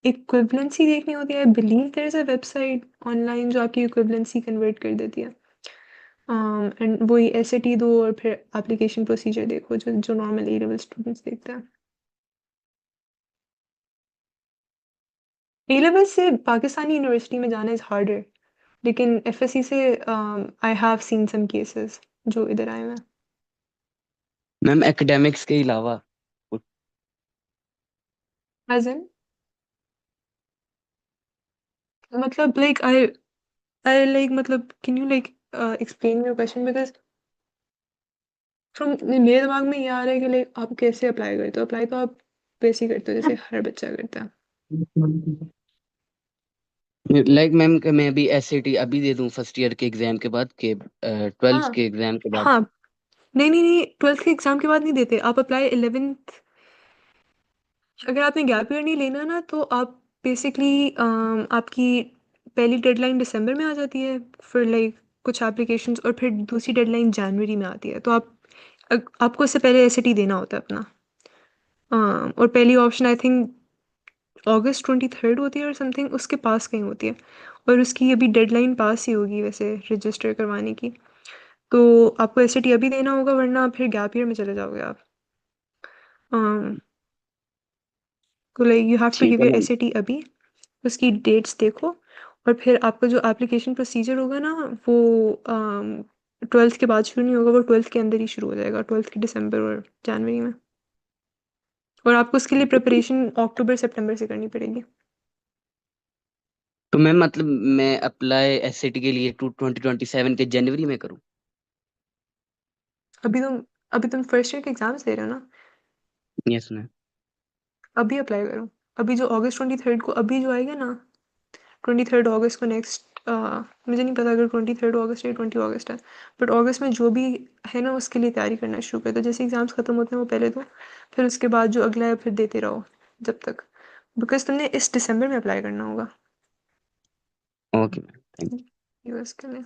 इक्विवेलेंसी देखनी होती है। Believe there is a website online जो आपकी इक्विवेलेंसी कन्वर्ट कर देती है। एंड वही एसएटी दो और फिर एप्लीकेशन प्रोसीजर देखो जो जो नॉर्मल ए लेवल स्टूडेंट्स देखते हैं। ए लेवल से पाकिस्तानी यूनिवर्सिटी में जाना इज़ हार्डर, लेकिन एफएससी से I have seen some cases जो इधर आए हुए हैं। मैम एकेडमिक्स के अलावा एज इन मतलब लाइक आई लाइक मतलब can you like explain your question, because from मेरे दिमाग में ये आ रहा है कि लाइक आप कैसे अप्लाई करते हो। अप्लाई तो आप वैसे ही करते हो जैसे हर बच्चा करता है। लाइक मैम मैं अभी एसएटी अभी दे दूं फर्स्ट ईयर के एग्जाम के बाद के 12th हाँ के एग्जाम के बाद? हाँ, नहीं नहीं नहीं, 12th के एग्जाम के बाद नहीं देते आप अप्लाई 11th। अगर आपने गैप ईयर नहीं लेना ना तो आप बेसिकली आपकी पहली डेडलाइन दिसंबर में आ जाती है फिर लाइक कुछ एप्लीकेशंस, और फिर दूसरी डेडलाइन जनवरी में आती है। तो आप आपको इससे पहले एसएटी देना होता है अपना। और पहली ऑप्शन आई थिंक अगस्त 23 होती है और समथिंग उसके पास कहीं होती है, और उसकी अभी डेडलाइन पास ही होगी वैसे रजिस्टर करवाने की। तो आपको एसएटी अभी देना होगा, वरना फिर गैप ईयर में चले जाओगे आप। तो लाइक यू हैव टू ठीक गिव है योर मैम। एसएटी अभी, उसकी डेट्स देखो, और फिर आपका जो एप्लीकेशन प्रोसीजर होगा ना वो 12th के बाद शुरू नहीं होगा, वो 12th के अंदर ही शुरू हो जाएगा, 12th के दिसंबर और जनवरी में। और आपको उसके लिए प्रिपरेशन अक्टूबर सितंबर से करनी पड़ेगी। तो मैम मतलब मैं अप्लाई एसएटी के लिए 2027 के जनवरी में करूं? अभी तुम फर्स्ट ईयर के एग्जाम्स दे रहे हो ना, यस मैम। अभी अप्लाई करो। अभी जो अगस्त 23 को अभी जो आएगा ना, 23 अगस्त को नेक्स्ट, मुझे नहीं पता अगर 23 अगस्त या 20 अगस्त है, बट अगस्त में जो भी है ना उसके लिए तैयारी करना शुरू कर दो। जैसे एग्जाम्स खत्म होते हैं वो पहले दो, फिर उसके बाद जो अगला है फिर देते रहो जब तक, बिकॉज तुमने इस दिसंबर में अप्लाई करना होगा ओके मैम, थैंक यूएस के लिए।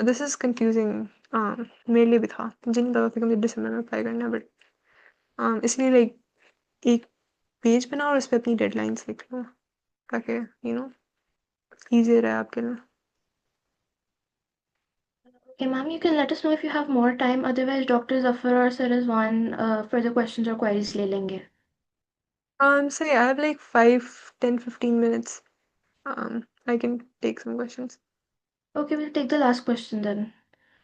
दिस इज कंफ्यूजिंग, मेरे लिए भी था, मुझे नहीं पता था कि मुझे दिसंबर में अप्लाई करना है, बट इसलिए लाइक एक पेज बनाओ और उस पर अपनी डेडलाइंस लिख लो ताकि ईजी रहे आपके लिए। Okay, ma'am, you can let us know if you have more time. Otherwise, Dr. Zafar or Sir Rizwan further questions or queries ले लेंगे. So yeah, I have like 5, 10, 15 minutes. I can take some questions. Okay, we'll take the last question then.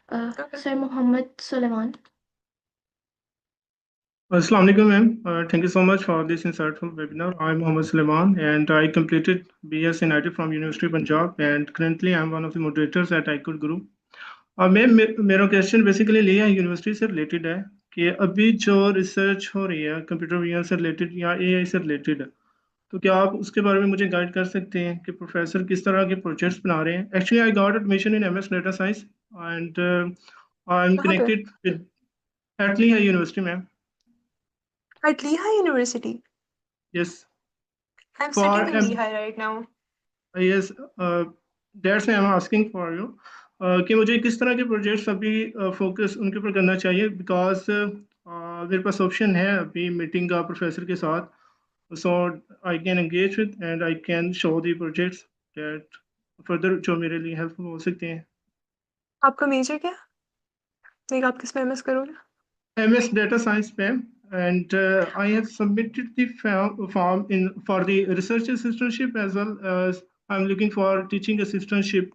Okay. Sir Muhammad Suleiman. Assalamu alaikum, ma'am. Thank you so much for this insightful webinar. I'm Mohammad Suleiman and I completed BS in IT from University of Punjab and currently I'm one of the moderators at iCode Group. Ma'am मेरा question basically ये है, university से related है कि अभी जो research हो रही है कंप्यूटर विज्ञान से रिलेटेड या एआई से रिलेटेड है, तो क्या आप उसके बारे में मुझे गाइड कर सकते हैं कि प्रोफेसर किस तरह के प्रोजेक्ट्स बना रहे हैं? Actually I got admission in MS data science and I am कहाँ पे? कनेक्टेड विद एटली है university ma'am. At Lehigh University. Yes I'm for sitting in Lehigh right now. Yes that's I am asking for you कि मुझे किस तरह के projects अभी focus उनके ऊपर करना चाहिए, बिकॉज मेरे पास ऑप्शन है अभी मीटिंग का प्रोफेसर के साथ, so I can engage with and I can show the projects that further जो मेरे लिए हेल्पफुल हो सकते हैं. आपका मेजर क्या? लाइक आप किस में एमएस करोगे? MS data science ma'am, and I have submitted the form in for the research assistantship as well as I'm looking for teaching assistantship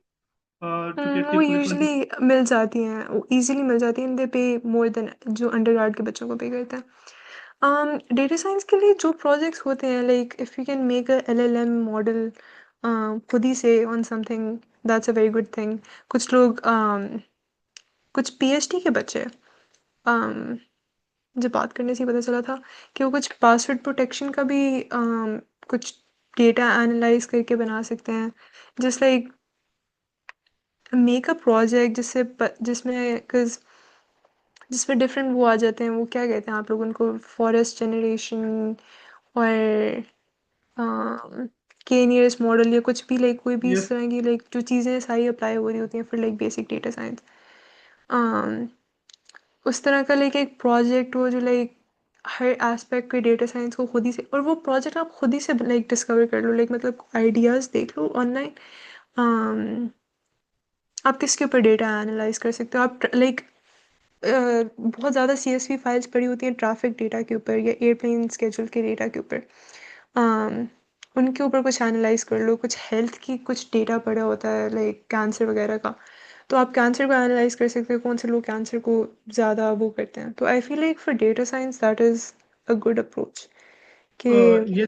to get the वो full 20. यूजुअली मिल जाती हैं, वो easily मिल जाती हैं, दे पे मोर देन जो undergrad के बच्चों को पे करते हैं। डेटा साइंस के लिए जो प्रोजेक्ट्स होते हैं, like if you can make a LLM model खुद ही से on something, that's a very good thing. कुछ लोग कुछ PhD के बच्चे मुझे बात करने से ही पता चला था कि वो कुछ पासवर्ड प्रोटेक्शन का भी कुछ डेटा एनालाइज करके बना सकते हैं, just like make a project जिसमें डिफरेंट वो आ जाते हैं, वो क्या कहते हैं आप लोग उनको, फॉरेस्ट जनरेशन और के नियरेस्ट मॉडल या कुछ भी, लाइक कोई भी इस Yes. तरह की लाइक जो चीज़ें सारी अप्लाई हो रही होती हैं फिर लाइक बेसिक डेटा साइंस, उस तरह का लाइक एक प्रोजेक्ट हो जो लाइक हर एस्पेक्ट के डेटा साइंस को खुद ही से, और वो प्रोजेक्ट आप खुद ही से लाइक डिस्कवर कर लो, लाइक मतलब आइडियाज़ देख लो ऑनलाइन, आप किसके ऊपर डेटा एनालाइज कर सकते हो, आप लाइक बहुत ज़्यादा CSV फाइल्स पड़ी होती हैं ट्रैफिक डेटा के ऊपर या एयरप्लेन स्केड्यूल के डेटा के ऊपर, उनके ऊपर कुछ एनालाइज कर लो, कुछ हेल्थ की कुछ डेटा पड़ा होता है लाइक कैंसर वगैरह का, तो आप कैंसर को एनालाइज कर सकते हो, कौन से लोग कैंसर को ज़्यादा वो करते हैं, तो आई feel like for data science that is a good approach कि Yes,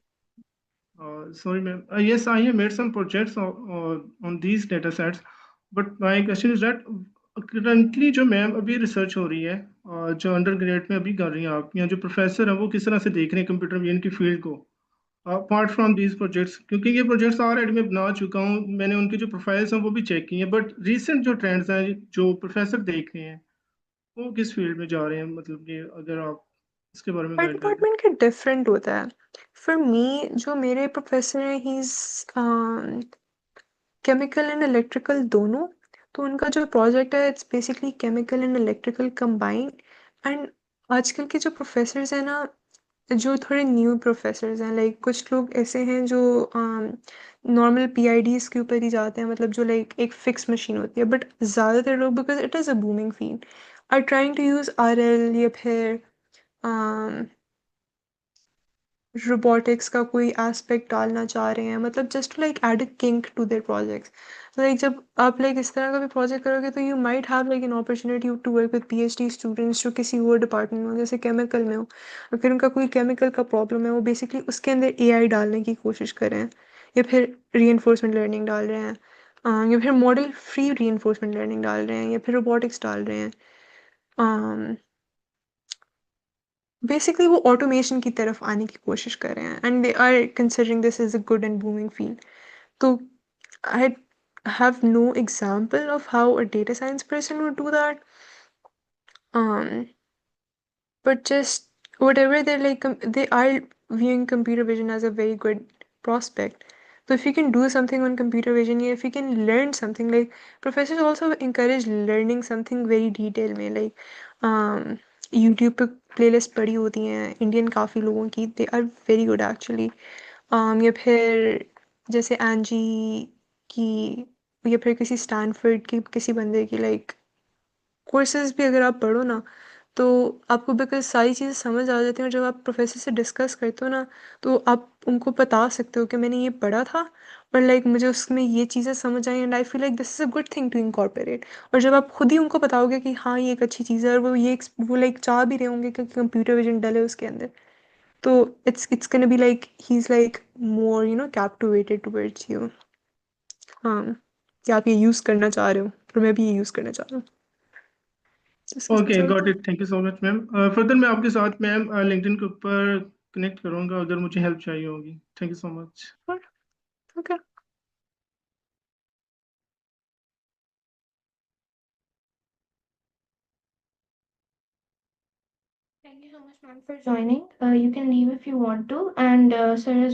sorry, ma'am. Yes, I have made some projects on these data sets, but my question is that currently जो मैम अभी research हो रही है, जो under grade में अभी कर रही हैं आप, या जो प्रोफेसर हैं वो किस तरह से देख रहे हैं कंप्यूटर विजन की फील्ड को, अपार्ट फ्रॉम दीज प्रोजेक्ट्स, क्योंकि ये प्रोजेक्ट्स ऑलरेडी मैं बना चुका हूँ, मैंने उनके जो प्रोफाइल्स हैं वो भी चेक किए हैं, बट रिसेंट जो ट्रेंड्स हैं जो प्रोफेसर देख रहे हैं वो किस फील्ड में जा रहे हैं, मतलब कि अगर आप इसके बारे में हर गाइड करें। डिपार्टमेंट का डिफरेंट होता है। फॉर मी जो मेरे प्रोफेसर हैं he is chemical and electrical दोनों, तो उनका जो प्रोजेक्ट है it's basically chemical and electrical combined. And आजकल के जो प्रोफेसर्स हैं ना, जो थोड़े न्यू प्रोफेसर्स हैं, लाइक कुछ लोग ऐसे हैं जो नॉर्मल PIDs के ऊपर ही जाते हैं, मतलब जो लाइक एक फिक्स मशीन होती है, बट ज़्यादातर लोग because it is a booming field are trying to use RL या फिर रोबोटिक्स का कोई एस्पेक्ट डालना चाह रहे हैं, मतलब just like add a kink to their projects. तो लाइक जब आप लाइक इस तरह का भी प्रोजेक्ट करोगे तो you might have like an opportunity to work with PhD students जो किसी और डिपार्टमेंट में हो, जैसे केमिकल में हो, अगर उनका कोई केमिकल का प्रॉब्लम है, वो बेसिकली उसके अंदर AI डालने की कोशिश कर रहे हैं, या फिर री लर्निंग डाल रहे हैं, या फिर मॉडल फ्री री लर्निंग डाल रहे हैं, या फिर रोबोटिक्स डाल रहे हैं, बेसिकली वो ऑटोमेशन की तरफ आने की कोशिश कर रहे हैं, and they are considering this is a good and booming field. तो I have no example of how a data science person would do that, but just whatever they're like, they are viewing computer vision as a very good prospect. So if you can do something on computer vision, yeah, if you can learn something, like professors also encourage learning something very detailed में, like YouTube पे playlist पड़ी होती हैं Indian काफ़ी लोगों की, they are very good actually, या फिर जैसे एंजी की, या फिर किसी स्टैनफोर्ड की किसी बंदे की लाइक कोर्सेज भी अगर आप पढ़ो ना, तो आपको बिकॉज सारी चीज़ें समझ आ जाती हैं, और जब आप प्रोफेसर से डिस्कस करते हो ना, तो आप उनको बता सकते हो कि मैंने ये पढ़ा था, पर लाइक मुझे उसमें ये चीज़ें समझ आई, and I feel like this is a good thing to incorporate. और जब आप खुद ही उनको बताओगे कि हाँ ये एक अच्छी चीज़ है, और वो लाइक चाह भी रहे होंगे कि कंप्यूटर विजन डले उसके अंदर, तो it's can be like he is like more captivated towards you, हाँ, कि आप ये यूज़ करना चाह रहे हो, और मैं भी ये यूज़ करना चाह रहा हूँ। इसके साथ ओके, चलता गॉट हूँ। It, thank you so much ma'am. Further मैं आपके साथ मैम लिंक्डइन के ऊपर कनेक्ट करूंगा अगर मुझे हेल्प चाहिए होगी। Thank you so much. Okay. Thank you so much, ma'am, for joining. You can leave if you want to, and sir is